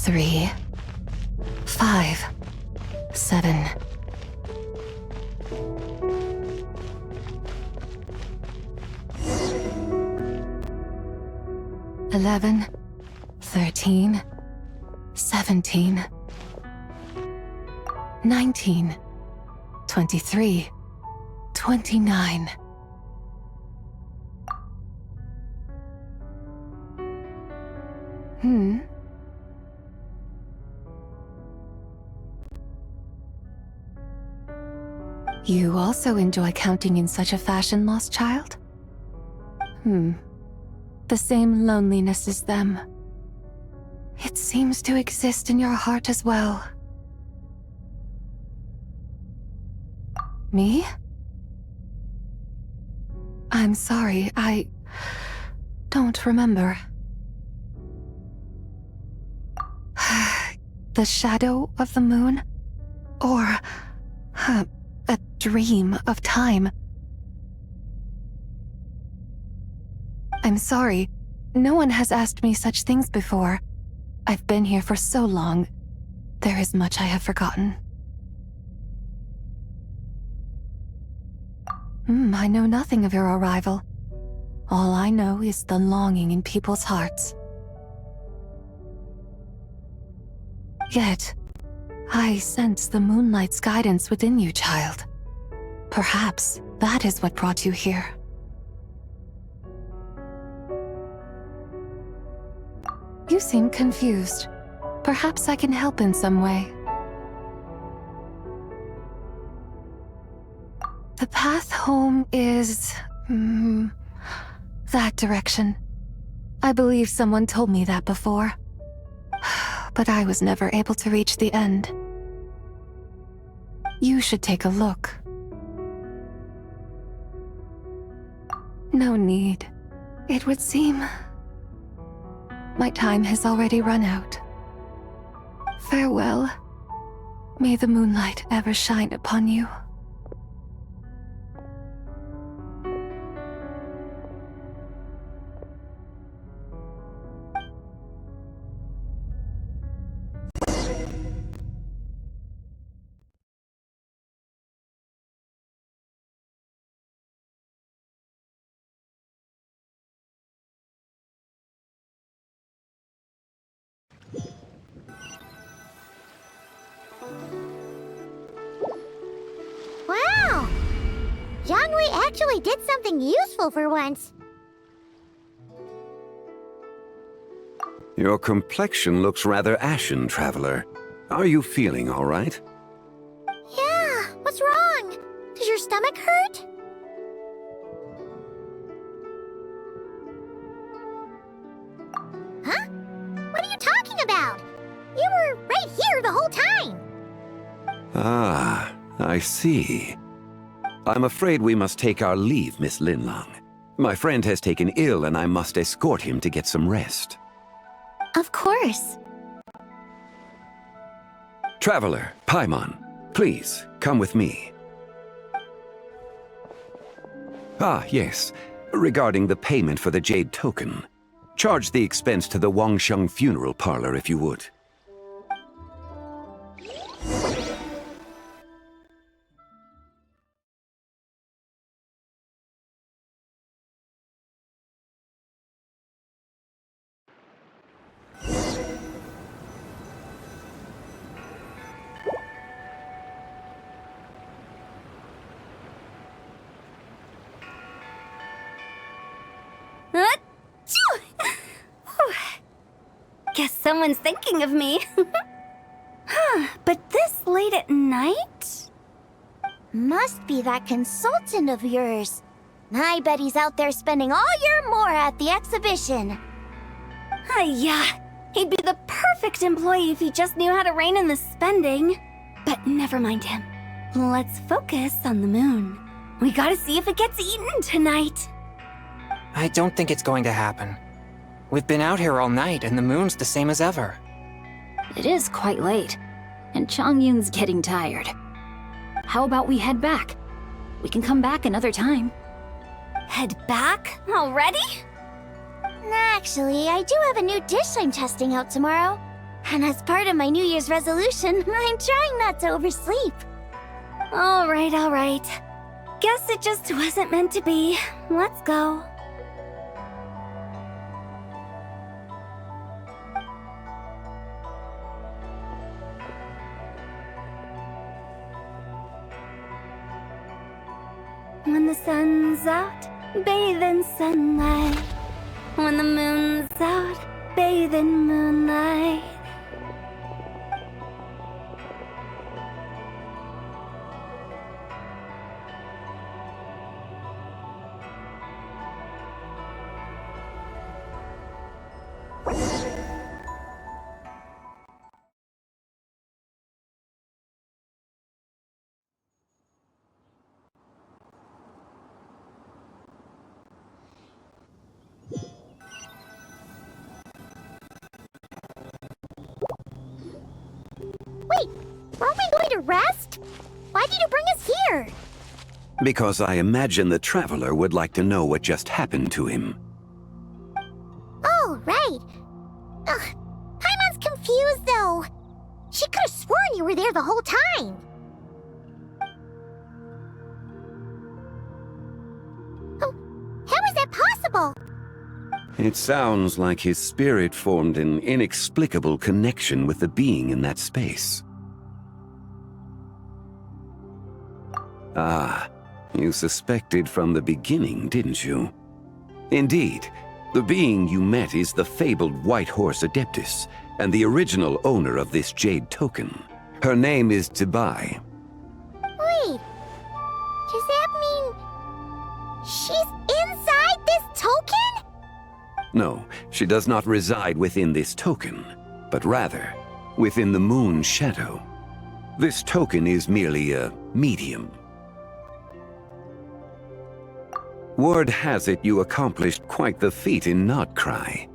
Three, 5, 7. $11, 13, 17, 19, 23, 29. You also enjoy counting in such a fashion, lost child? The same loneliness as them. It seems to exist in your heart as well. Me? I'm sorry, I don't remember. The shadow of the moon? Or a dream of time? I'm sorry. No one has asked me such things before. I've been here for so long. There is much I have forgotten. I know nothing of your arrival. All I know is the longing in people's hearts. Yet, I sense the moonlight's guidance within you, child. Perhaps that is what brought you here. You seem confused. Perhaps I can help in some way. The path home is... that direction. I believe someone told me that before. But I was never able to reach the end. You should take a look. No need. It would seem... my time has already run out. Farewell. May the moonlight ever shine upon you. Wow! Jiangwei actually did something useful for once. Your complexion looks rather ashen, traveler. Are you feeling all right? Yeah, what's wrong? Does your stomach hurt? Huh? What are you talking about? You were right here the whole time. Ah, I see. I'm afraid we must take our leave, Miss Linlang. My friend has taken ill and I must escort him to get some rest. Of course. Traveler, Paimon, please, come with me. Ah, yes. Regarding the payment for the jade token. Charge the expense to the Wangsheng funeral parlor if you would. Guess someone's thinking of me. But this late at night? Must be that consultant of yours. I bet he's out there spending all year more at the exhibition. Yeah, he'd be the perfect employee if he just knew how to rein in the spending. But never mind him. Let's focus on the moon. We gotta see if it gets eaten tonight. I don't think it's going to happen. We've been out here all night, and the moon's the same as ever. It is quite late, and Chongyun's getting tired. How about we head back? We can come back another time. Head back? Already? Actually, I do have a new dish I'm testing out tomorrow. And as part of my New Year's resolution, I'm trying not to oversleep. All right. Guess it just wasn't meant to be. Let's go. When the sun's out, bathe in sunlight. When the moon's out, bathe in moonlight. Wait, weren't we going to rest? Why did you bring us here? Because I imagine the traveler would like to know what just happened to him. Oh, right. Paimon's confused, though. She could have there the whole time. Oh, how is that possible? It sounds like his spirit formed an inexplicable connection with the being in that space. Ah, you suspected from the beginning, didn't you? Indeed, the being you met is the fabled White Horse Adeptus, and the original owner of this jade token. Her name is Zibai. Wait, does that mean she's inside this token? No, she does not reside within this token, but rather within the moon's shadow. This token is merely a medium. Word has it you accomplished quite the feat in Nodcry.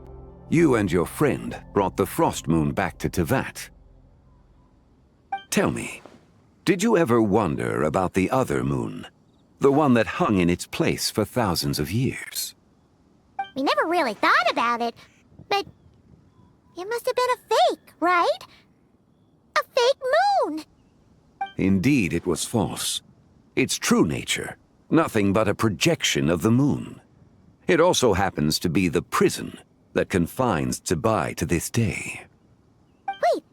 You and your friend brought the Frost Moon back to Teyvat. Tell me, did you ever wonder about the other moon? The one that hung in its place for thousands of years? We never really thought about it, but it must have been a fake, right? A fake moon! Indeed, it was false. Its true nature, nothing but a projection of the moon. It also happens to be the prison that confines Zibai to this day. Wait,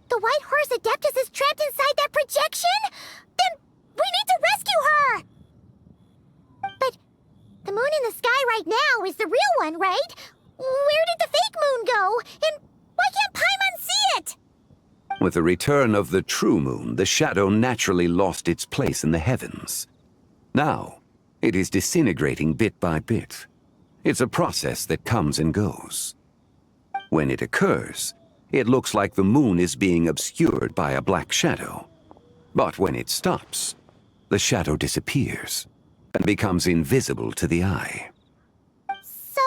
the White Horse Adeptus is trapped inside that projection? Then we need to rescue her! But the moon in the sky right now is the real one, right? Where did the fake moon go? And why can't Paimon see it? With the return of the true moon, the shadow naturally lost its place in the heavens. Now, it is disintegrating bit by bit. It's a process that comes and goes. When it occurs, it looks like the moon is being obscured by a black shadow. But when it stops, the shadow disappears and becomes invisible to the eye. So,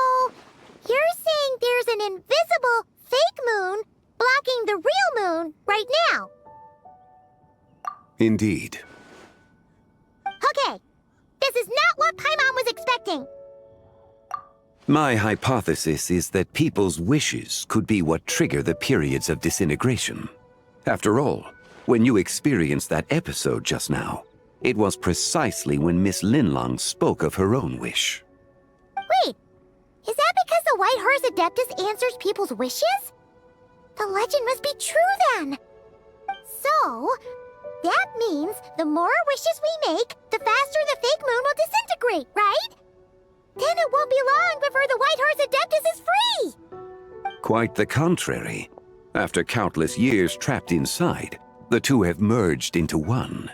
you're saying there's an invisible fake moon blocking the real moon right now? Indeed. Okay, this is not what Paimon was expecting. My hypothesis is that people's wishes could be what trigger the periods of disintegration. After all, when you experienced that episode just now, it was precisely when Miss Linlong spoke of her own wish. Wait, is that because the White Horse Adeptus answers people's wishes? The legend must be true then. So, that means the more wishes we make, the faster the fake moon will disintegrate, right? Then it won't be long before the White Horse Adeptus is free! Quite the contrary. After countless years trapped inside, the two have merged into one.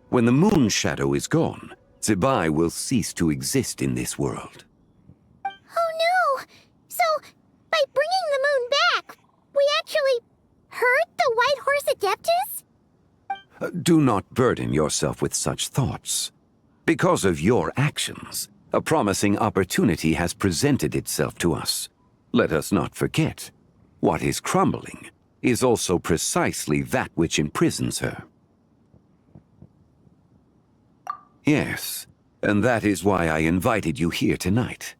When the moon shadow is gone, Zibai will cease to exist in this world. Oh no! So, by bringing the moon back, we actually hurt the White Horse Adeptus? Do not burden yourself with such thoughts. Because of your actions, a promising opportunity has presented itself to us. Let us not forget, what is crumbling is also precisely that which imprisons her. Yes, and that is why I invited you here tonight.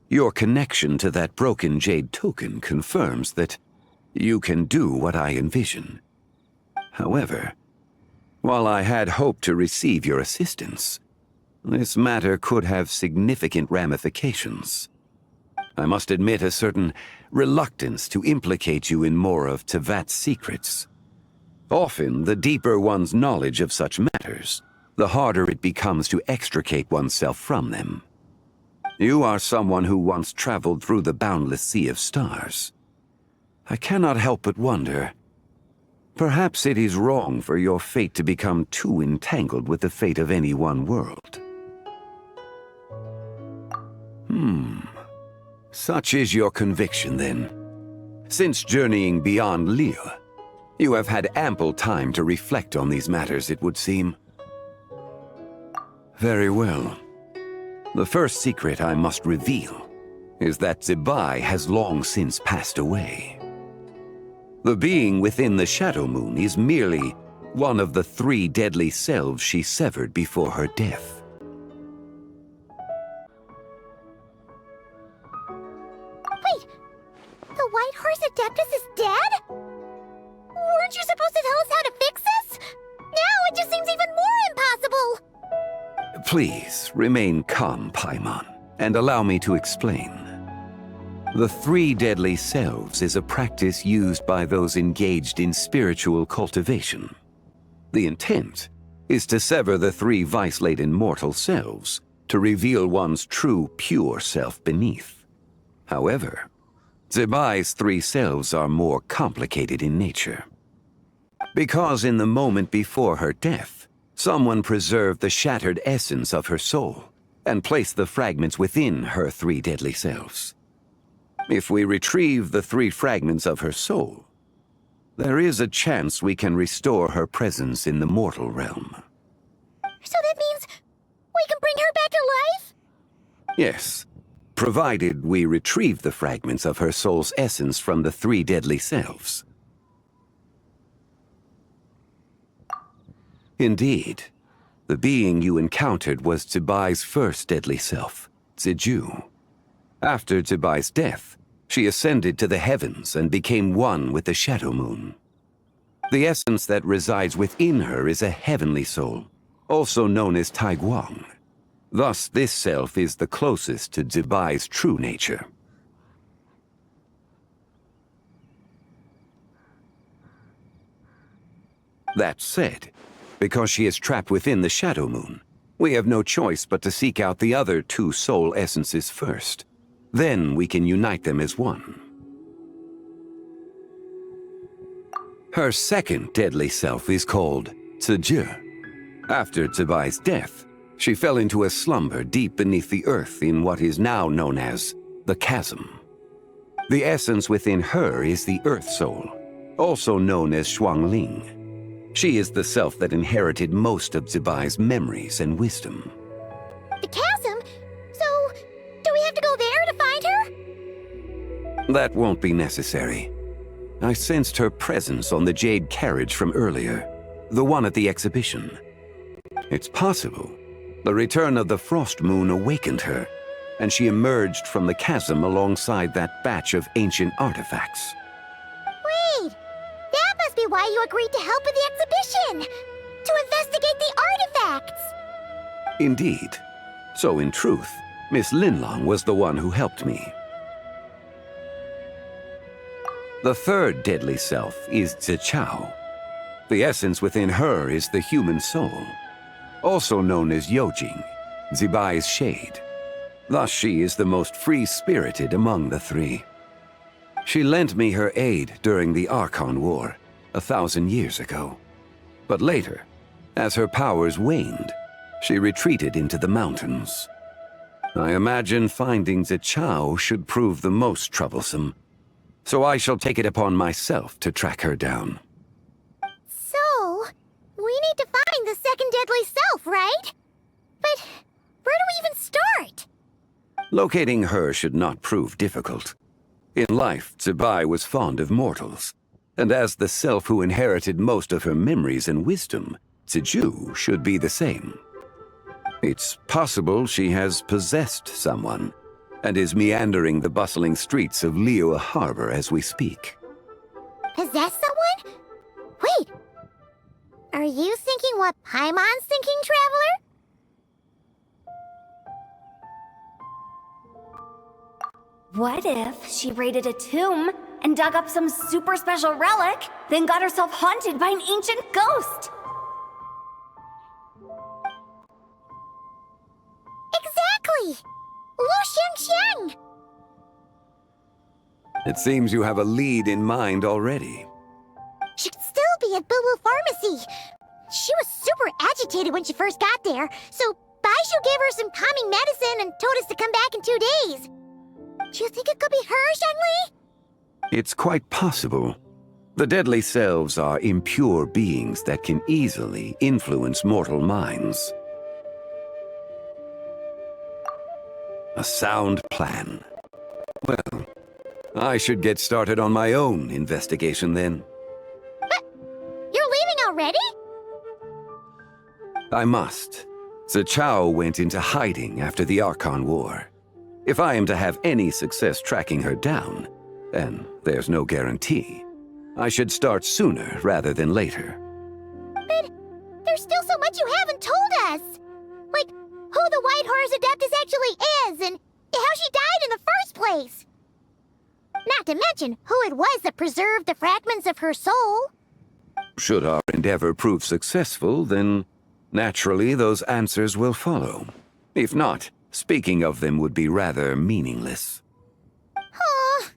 Your connection to that broken jade token confirms that you can do what I envision. However, while I had hoped to receive your assistance, this matter could have significant ramifications. I must admit a certain reluctance to implicate you in more of Teyvat's secrets. Often, the deeper one's knowledge of such matters, the harder it becomes to extricate oneself from them. You are someone who once traveled through the boundless sea of stars. I cannot help but wonder, perhaps it is wrong for your fate to become too entangled with the fate of any one world. Such is your conviction, then. Since journeying beyond Lille, you have had ample time to reflect on these matters, it would seem. Very well. The first secret I must reveal is that Zibai has long since passed away. The being within the Shadow Moon is merely one of the 3 deadly selves she severed before her death. Wait, the White Horse Adeptus is dead? Weren't you supposed to tell us how to fix this? Please remain calm, Paimon, and allow me to explain. The three deadly selves is a practice used by those engaged in spiritual cultivation. The intent is to sever the three vice-laden mortal selves to reveal one's true, pure self beneath. However, Zebai's three selves are more complicated in nature. Because in the moment before her death, someone preserved the shattered essence of her soul and placed the fragments within her three deadly selves. If we retrieve the three fragments of her soul, there is a chance we can restore her presence in the mortal realm. So that means we can bring her back to life? Yes, provided we retrieve the fragments of her soul's essence from the three deadly selves. Indeed, the being you encountered was Zebai's first deadly self, Ziju. After Zebai's death, she ascended to the heavens and became one with the Shadow Moon. The essence that resides within her is a heavenly soul, also known as Taiguang. Thus, this self is the closest to Zebai's true nature. That said, because she is trapped within the Shadow Moon, we have no choice but to seek out the other two soul essences first. Then we can unite them as one. Her second deadly self is called Ziju. After Zebai's death, she fell into a slumber deep beneath the earth in what is now known as the Chasm. The essence within her is the Earth Soul, also known as Shuangling. She is the self that inherited most of Zebai's memories and wisdom. The chasm? So, do we have to go there to find her? That won't be necessary. I sensed her presence on the jade carriage from earlier, the one at the exhibition. It's possible the return of the Frost Moon awakened her, and she emerged from the chasm alongside that batch of ancient artifacts. Wait! That must be why you agreed to help with the exhibition! To investigate the artifacts! Indeed. So in truth, Miss Linlong was the one who helped me. The third deadly self is Zichao. The essence within her is the human soul, also known as Yojing, Zebai's shade. Thus she is the most free-spirited among the three. She lent me her aid during the Archon War, 1,000 years ago. But later, as her powers waned, she retreated into the mountains. I imagine finding Zichao should prove the most troublesome, so I shall take it upon myself to track her down. So, we need to find the second deadly self, right? But where do we even start? Locating her should not prove difficult. In life, Zebai was fond of mortals, and as the self who inherited most of her memories and wisdom, Ziju should be the same. It's possible she has possessed someone, and is meandering the bustling streets of Liyue Harbor as we speak. Possess someone? Wait! Are you thinking what Paimon's thinking, Traveler? What if she raided a tomb and dug up some super special relic, then got herself haunted by an ancient ghost? Exactly! Lu Xiangxiang! It seems you have a lead in mind already. She'd still be at Boo Boo Pharmacy. She was super agitated when she first got there, so Baishu gave her some calming medicine and told us to come back in 2 days. Do you think it could be her, Zhengli? It's quite possible. The deadly selves are impure beings that can easily influence mortal minds. A sound plan. Well, I should get started on my own investigation then. But you're leaving already? I must. Zichao went into hiding after the Archon War. If I am to have any success tracking her down, and there's no guarantee, I should start sooner rather than later. But there's still so much you haven't told us! Like, who the White Horse Adeptus actually is and how she died in the first place. Not to mention who it was that preserved the fragments of her soul. Should our endeavor prove successful, then naturally those answers will follow. If not, speaking of them would be rather meaningless. Huh.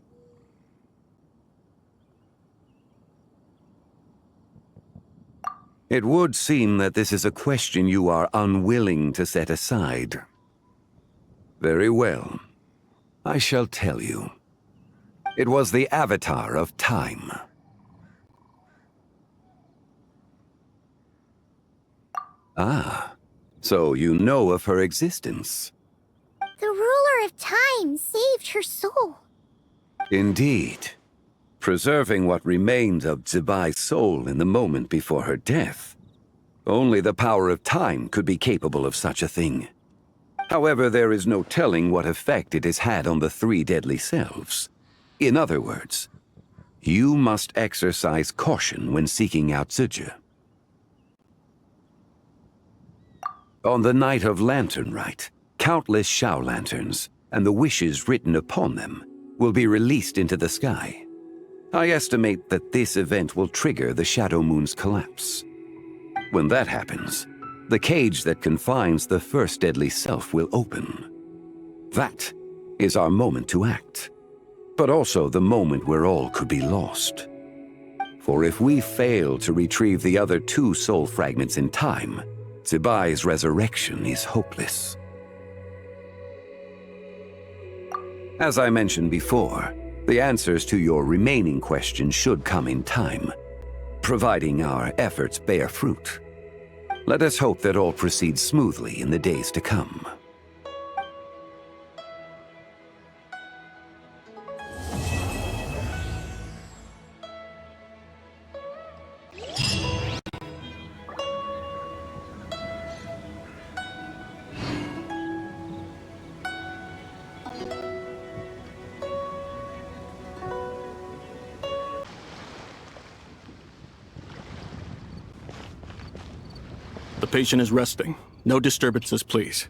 It would seem that this is a question you are unwilling to set aside. Very well. I shall tell you. It was the Avatar of Time. Ah, so you know of her existence. The ruler of time saved her soul. Indeed. Preserving what remained of Zibai's soul in the moment before her death. Only the power of time could be capable of such a thing. However, there is no telling what effect it has had on the three deadly selves. In other words, you must exercise caution when seeking out Zhuge. On the night of Lantern Rite, countless Shao lanterns, and the wishes written upon them, will be released into the sky. I estimate that this event will trigger the Shadow Moon's collapse. When that happens, the cage that confines the first deadly self will open. That is our moment to act, but also the moment where all could be lost. For if we fail to retrieve the other two soul fragments in time, Zibai's resurrection is hopeless. As I mentioned before, the answers to your remaining questions should come in time, providing our efforts bear fruit. Let us hope that all proceeds smoothly in the days to come. The patient is resting. No disturbances, please.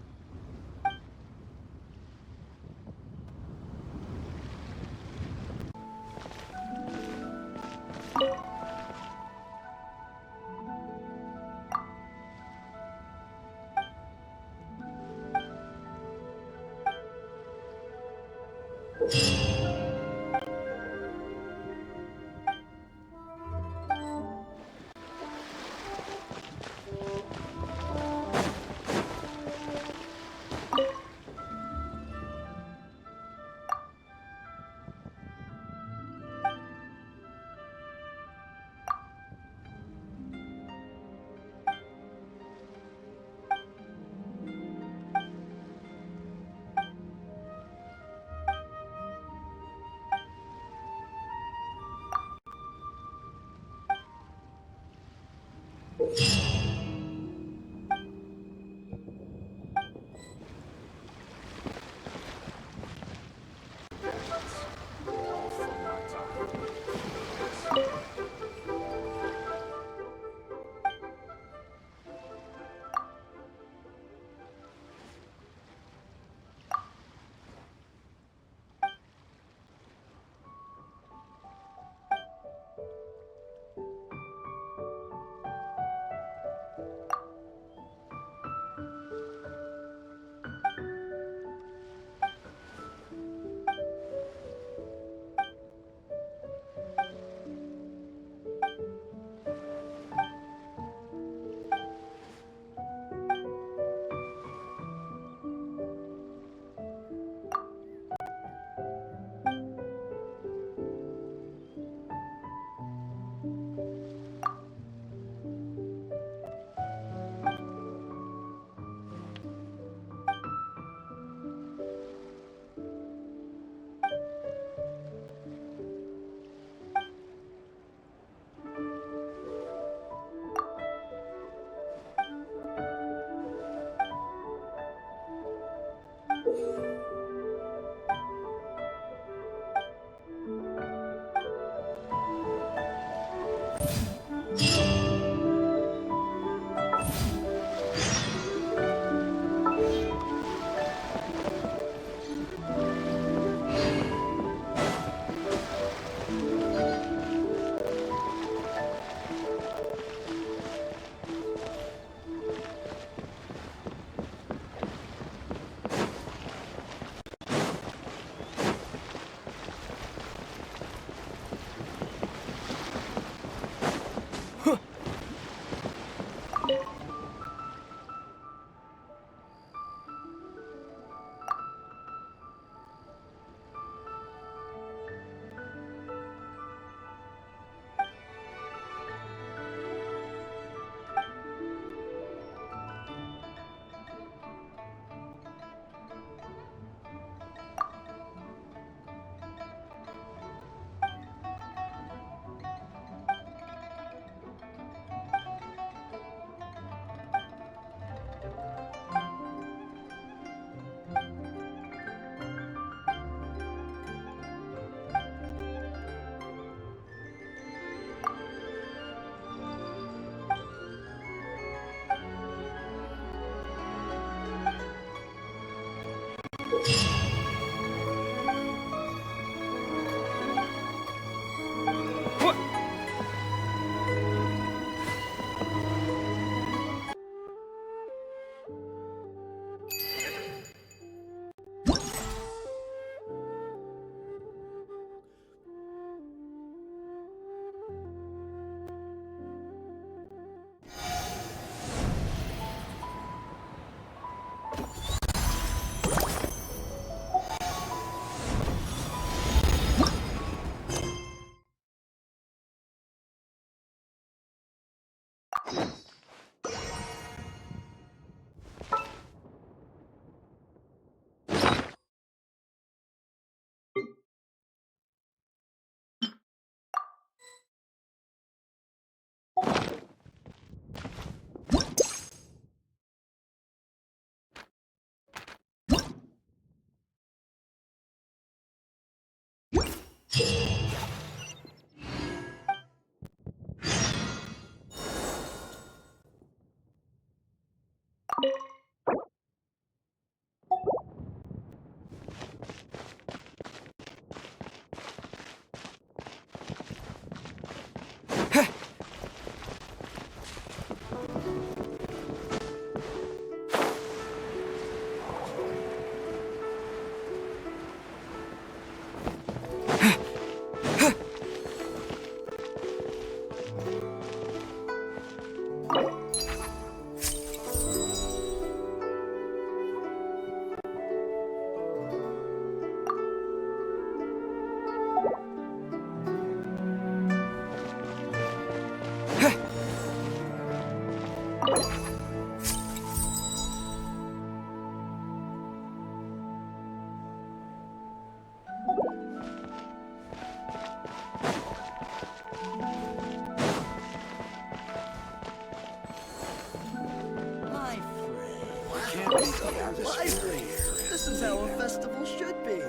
This is how a festival should be.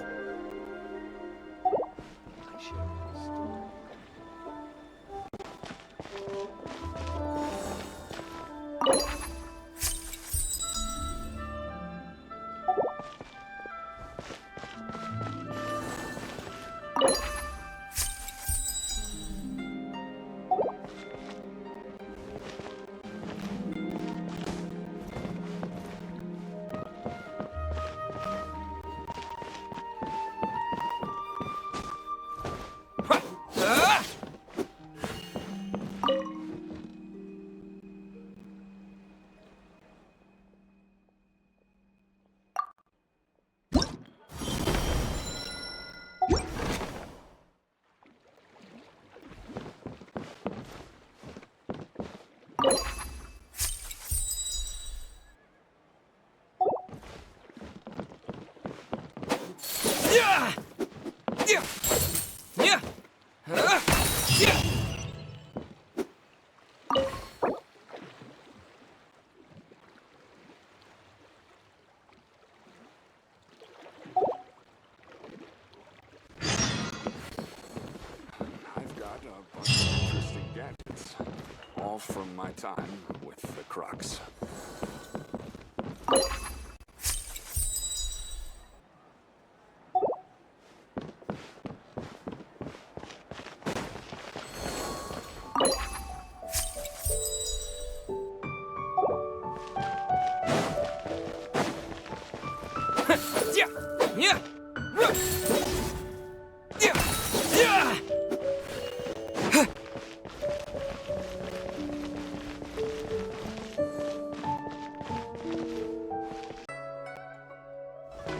All from my time with the Crux.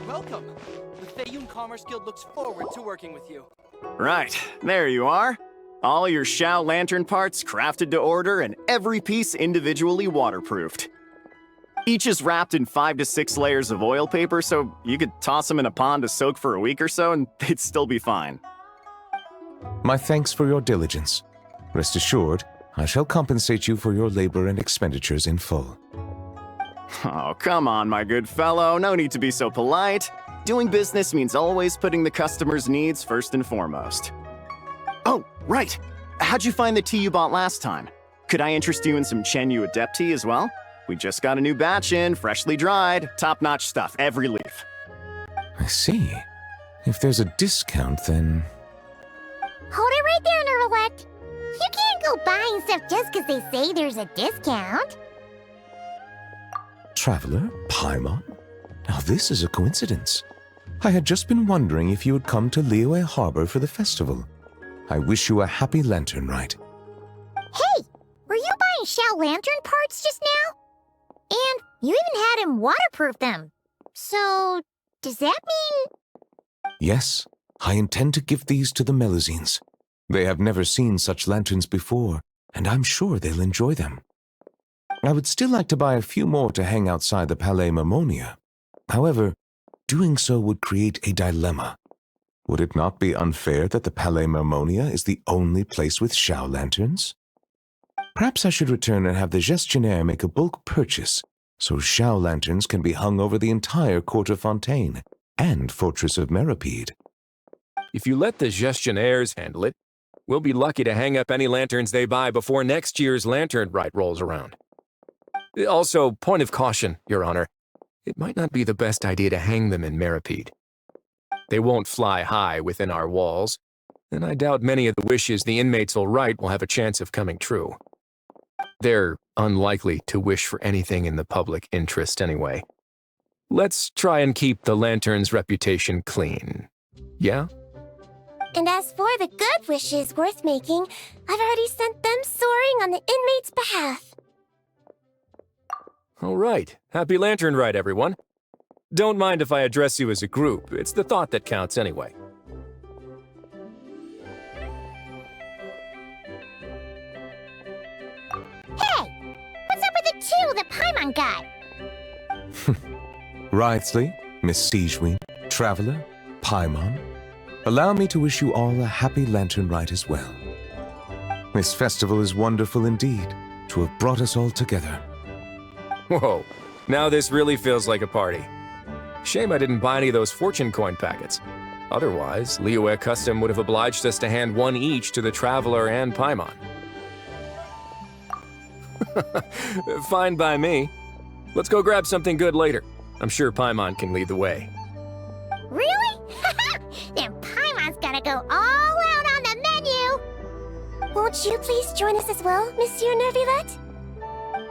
Welcome. The Feiyun Commerce Guild looks forward to working with you. Right, there you are. All your Shao Lantern parts crafted to order and every piece individually waterproofed. Each is wrapped in 5 to 6 layers of oil paper, so you could toss them in a pond to soak for a week or so and they'd still be fine. My thanks for your diligence. Rest assured, I shall compensate you for your labor and expenditures in full. Oh, come on, my good fellow. No need to be so polite. Doing business means always putting the customer's needs first and foremost. Oh, right. How'd you find the tea you bought last time? Could I interest you in some Chenyu Adept tea as well? We just got a new batch in, freshly dried, top-notch stuff, every leaf. I see. If there's a discount, then... Hold it right there, Nerlect. You can't go buying stuff just because they say there's a discount. Traveler, Paimon? Now this is a coincidence. I had just been wondering if you would come to Liyue Harbor for the festival. I wish you a happy lantern ride. Hey, were you buying Shao Lantern parts just now? And you even had him waterproof them. So, does that mean... Yes, I intend to give these to the Melusines. They have never seen such lanterns before, and I'm sure they'll enjoy them. I would still like to buy a few more to hang outside the Palais Mermonia. However, doing so would create a dilemma. Would it not be unfair that the Palais Mermonia is the only place with Shao lanterns? Perhaps I should return and have the gestionnaire make a bulk purchase, so Shao lanterns can be hung over the entire Court of Fontaine and Fortress of Meripede. If you let the gestionnaires handle it, we'll be lucky to hang up any lanterns they buy before next year's Lantern Rite rolls around. Also, point of caution, Your Honor. It might not be the best idea to hang them in Meripede. They won't fly high within our walls, and I doubt many of the wishes the inmates will write will have a chance of coming true. They're unlikely to wish for anything in the public interest anyway. Let's try and keep the Lantern's reputation clean. Yeah? And as for the good wishes worth making, I've already sent them soaring on the inmates' behalf. All right. Happy Lantern Rite, everyone. Don't mind if I address you as a group. It's the thought that counts anyway. Hey! What's up with the two that Paimon got? Wriothesley, Miss Siegewin, Traveler, Paimon, allow me to wish you all a happy Lantern Rite as well. This festival is wonderful indeed, to have brought us all together. Whoa, now this really feels like a party. Shame I didn't buy any of those fortune coin packets. Otherwise, Liyue Custom would have obliged us to hand one each to the Traveler and Paimon. Fine by me. Let's go grab something good later. I'm sure Paimon can lead the way. Really? Then Paimon's gonna go all out on the menu! Won't you please join us as well, Monsieur Nervillette?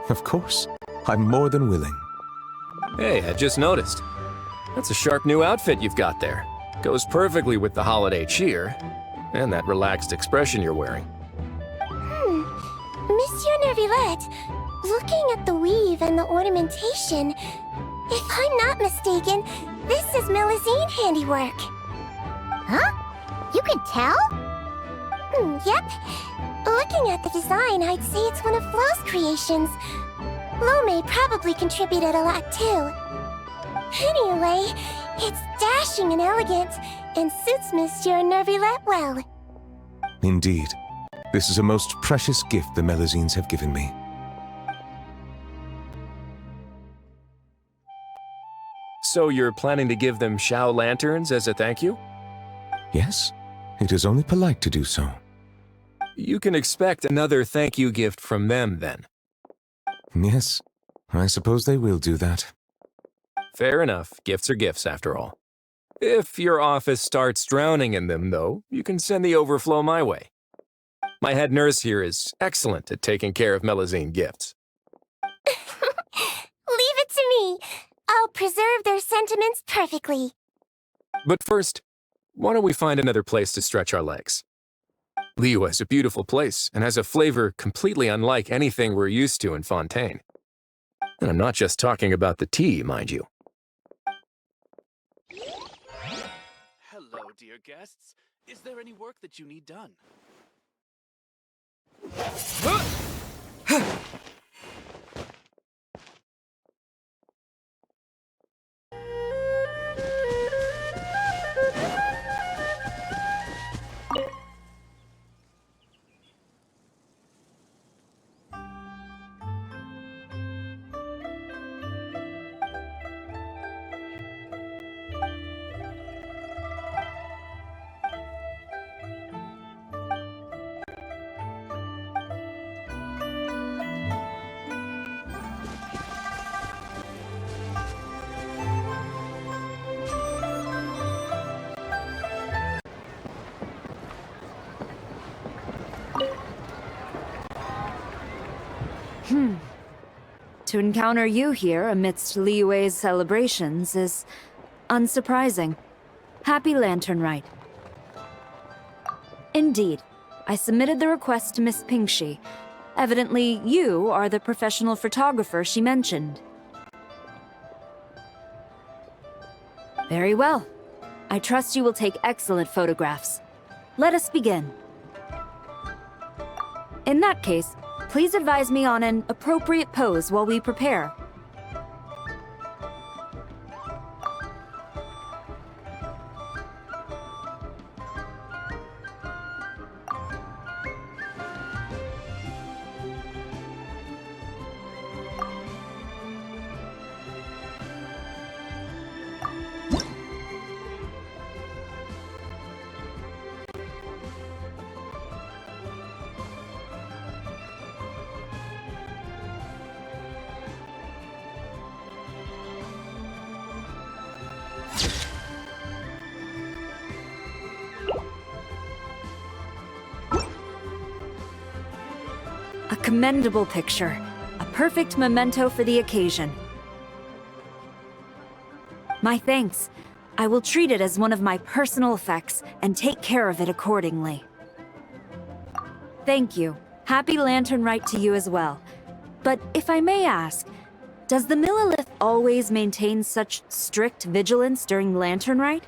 Of course, I'm more than willing. Hey, I just noticed. That's a sharp new outfit you've got there. Goes perfectly with the holiday cheer, and that relaxed expression you're wearing. Monsieur Nervillette, looking at the weave and the ornamentation, if I'm not mistaken, this is Melusine handiwork. Huh? You can tell? Yep. Looking at the design, I'd say it's one of Flo's creations. Lome probably contributed a lot too. Anyway, it's dashing and elegant, and suits Monsieur Nervillette well. Indeed. This is a most precious gift the Melusines have given me. So you're planning to give them Shao lanterns as a thank you? Yes, it is only polite to do so. You can expect another thank you gift from them, then. Yes, I suppose they will do that. Fair enough. Gifts are gifts, after all. If your office starts drowning in them, though, you can send the overflow my way. My head nurse here is excellent at taking care of Melusine gifts. Leave it to me. I'll preserve their sentiments perfectly. But first, why don't we find another place to stretch our legs? Liyue is a beautiful place and has a flavor completely unlike anything we're used to in Fontaine. And I'm not just talking about the tea, mind you. Hello, dear guests. Is there any work that you need done? To encounter you here amidst Liyue's celebrations is unsurprising. Happy Lantern Rite. Indeed, I submitted the request to Miss Pingxi. Evidently, you are the professional photographer she mentioned. Very well. I trust you will take excellent photographs. Let us begin. In that case, please advise me on an appropriate pose while we prepare. commendable picture. A perfect memento for the occasion. My thanks. I will treat it as one of my personal effects and take care of it accordingly. Thank you. Happy Lantern Rite to you as well. But if I may ask, does the Millilith always maintain such strict vigilance during Lantern Rite?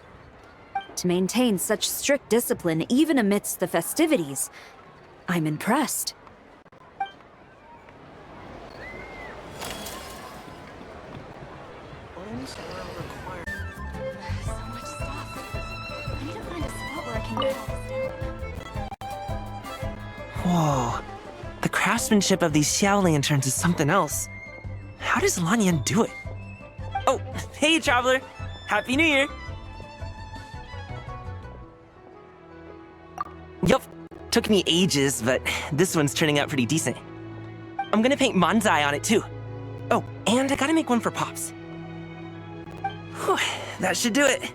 To maintain such strict discipline even amidst the festivities, I'm impressed. Whoa. The craftsmanship of these Xiao lanterns is something else. How does Lanyan do it? Oh, hey, Traveler! Happy New Year! Yup, took me ages, but this one's turning out pretty decent. I'm gonna paint Manzai on it too. Oh, and I gotta make one for Pops. Whew, that should do it.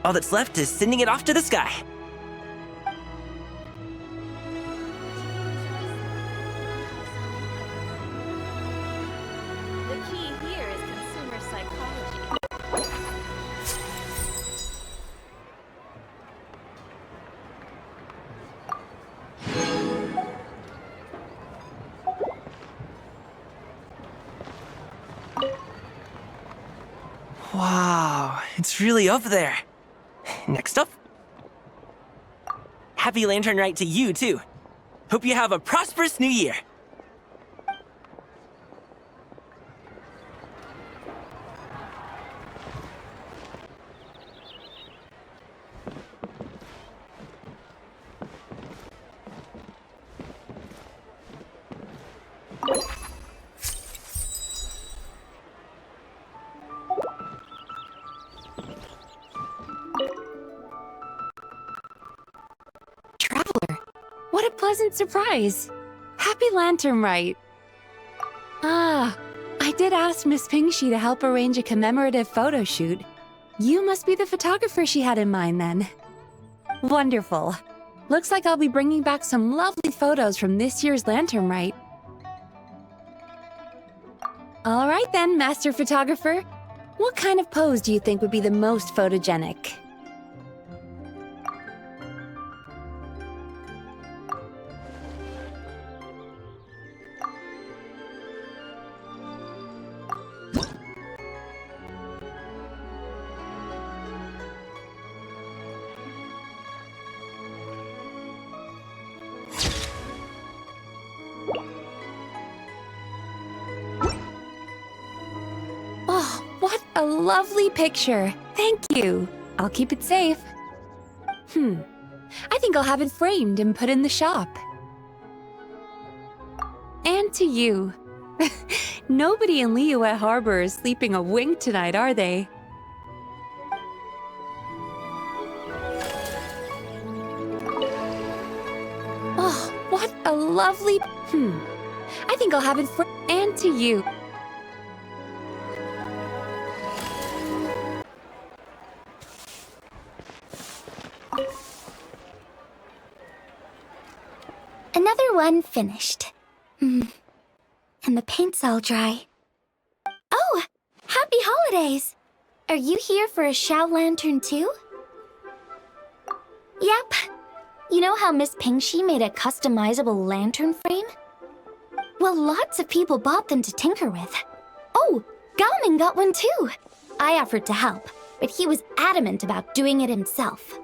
All that's left is sending it off to the sky. The key here is consumer psychology. Wow, it's really up there. Next up. Happy Lantern Rite to you, too. Hope you have a prosperous new year. Traveler, what a pleasant surprise. Happy Lantern Rite. Ah, I did ask Miss Pingxi to help arrange a commemorative photo shoot. You must be the photographer she had in mind then. Wonderful. Looks like I'll be bringing back some lovely photos from this year's Lantern Rite. All right then, Master Photographer. What kind of pose do you think would be the most photogenic? Oh, what a lovely picture. Thank you. I'll keep it safe. I think I'll have it framed and put in the shop. And to you. Nobody in Liyue Harbor is sleeping a wink tonight, are they? Oh, what a lovely... I think I'll have it framed. And to you. Another one finished. And the paint's all dry. Oh! Happy holidays! Are you here for a Xiao lantern too? Yep. You know how Miss Pingxi made a customizable lantern frame? Well, lots of people bought them to tinker with. Oh! Gaoming got one too! I offered to help, but he was adamant about doing it himself.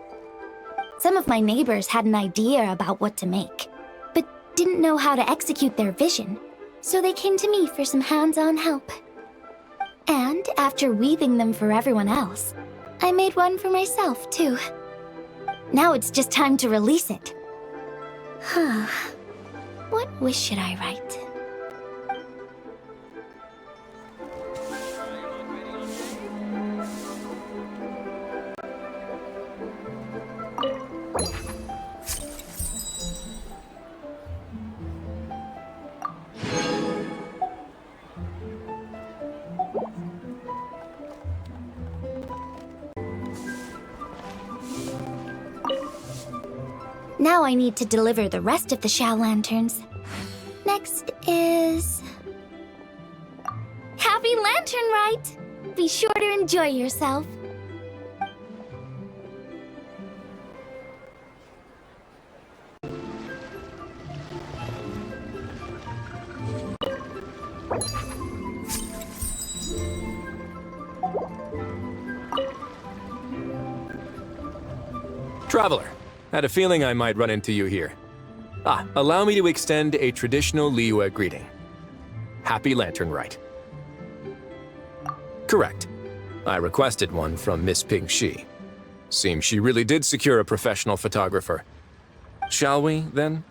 Some of my neighbors had an idea about what to make, but didn't know how to execute their vision, so they came to me for some hands-on help. And after weaving them for everyone else, I made one for myself too. Now it's just time to release it. What wish should I write? Now I need to deliver the rest of the Xiao lanterns. Next lantern, Rite. Be sure to enjoy yourself. Traveler, had a feeling I might run into you here. Allow me to extend a traditional Liyue greeting. Happy Lantern Rite. Correct. I requested one from Miss Ping Shi. Seems she really did secure a professional photographer. Shall we, then?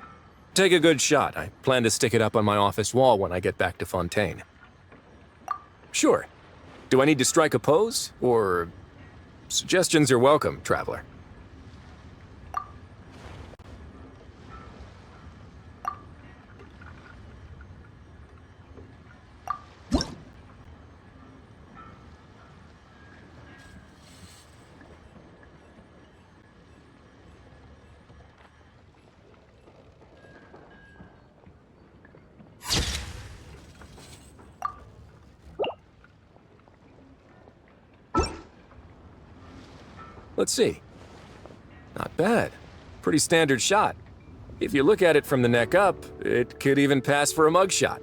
Take a good shot. I plan to stick it up on my office wall when I get back to Fontaine. Sure. Do I need to strike a pose, or... Suggestions are welcome, Traveler. Let's see. Not bad. Pretty standard shot. If you look at it from the neck up, it could even pass for a mugshot.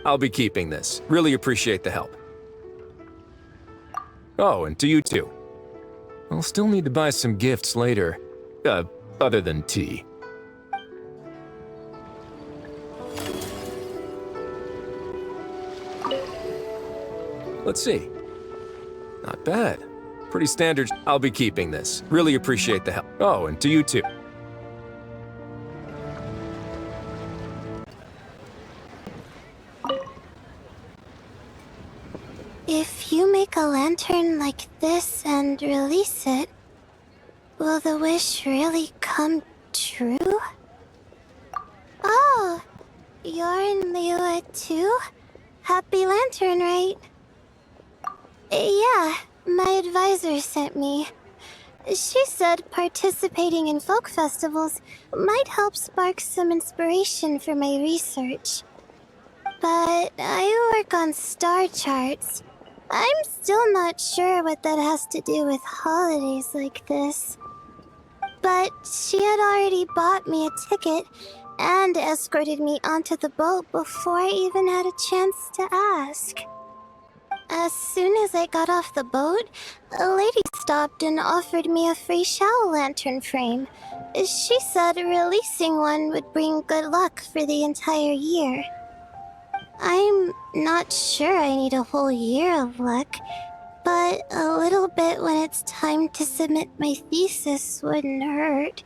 I'll be keeping this. Really appreciate the help. Oh, and to you too. I'll still need to buy some gifts later. Other than tea. Let's see. Not bad. Pretty standard. I'll be keeping this. Really appreciate the help. Oh, and to you too. If you make a lantern like this and release it, will the wish really come true? Oh, you're in Liyue too? Happy Lantern, right? Yeah, my advisor sent me. She said participating in folk festivals might help spark some inspiration for my research. But I work on star charts. I'm still not sure what that has to do with holidays like this. But she had already bought me a ticket and escorted me onto the boat before I even had a chance to ask. As soon as I got off the boat, a lady stopped and offered me a free shower lantern frame. She said releasing one would bring good luck for the entire year. I'm not sure I need a whole year of luck, but a little bit when it's time to submit my thesis wouldn't hurt.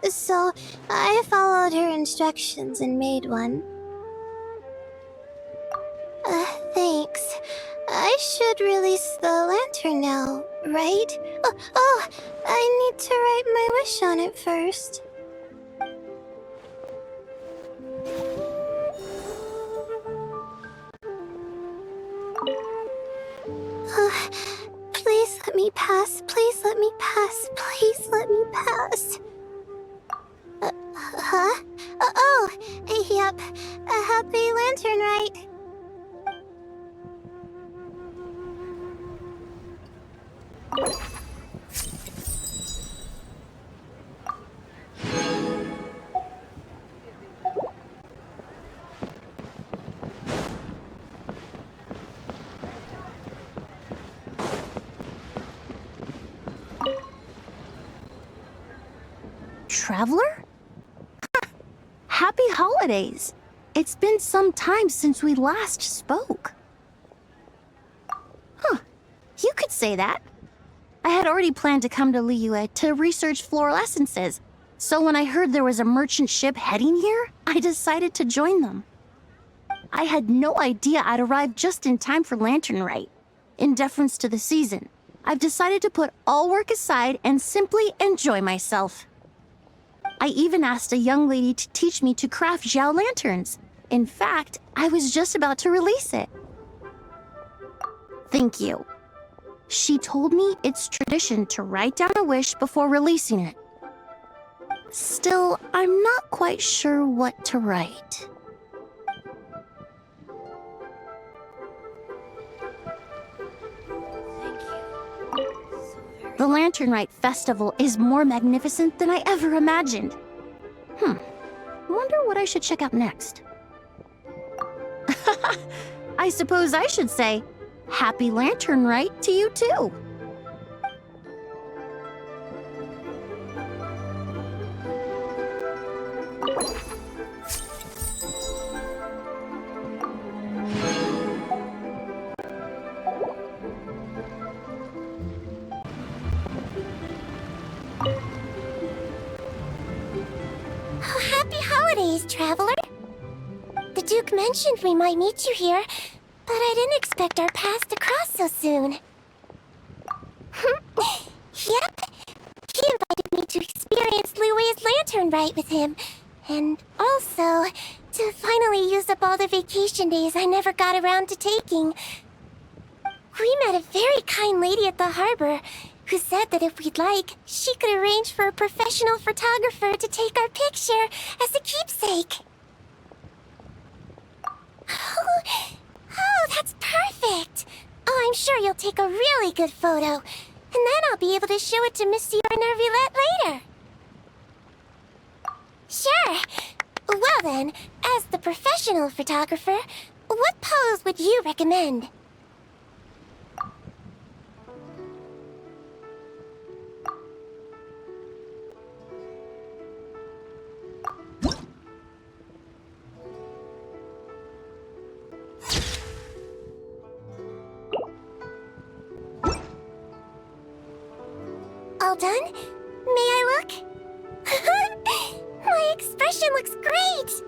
So I followed her instructions and made one. Thanks. I should release the lantern now, right? Oh, I need to write my wish on it first. Please let me pass. Please let me pass. Please let me pass. Huh? Oh, yep. A happy lantern, right? Traveler? Happy holidays! It's been some time since we last spoke. You could say that. I had already planned to come to Liyue to research floral essences, so when I heard there was a merchant ship heading here, I decided to join them. I had no idea I'd arrive just in time for Lantern Rite. In deference to the season, I've decided to put all work aside and simply enjoy myself. I even asked a young lady to teach me to craft Xiao lanterns. In fact, I was just about to release it. Thank you. She told me it's tradition to write down a wish before releasing it. Still, I'm not quite sure what to write. The Lantern Rite Festival is more magnificent than I ever imagined. Wonder what I should check out next. I suppose I should say, Happy Lantern Rite to you too. Oh, happy holidays, traveler. The Duke mentioned we might meet you here, but I didn't expect our paths to cross so soon. Yep. He invited me to experience Liu's Lantern Rite with him, and also to finally use up all the vacation days I never got around to taking. We met a very kind lady at the harbor who said that if we'd like, she could arrange for a professional photographer to take our picture as a keepsake. Oh, that's perfect! Oh, I'm sure you'll take a really good photo, and then I'll be able to show it to Monsieur Nervillette later. Sure. Well then, as the professional photographer, what pose would you recommend? All done? May I look? My expression looks great!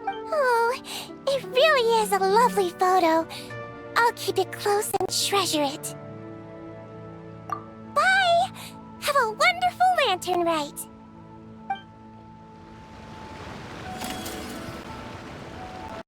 Oh, it really is a lovely photo. I'll keep it close and treasure it. Bye! Have a wonderful lantern rite!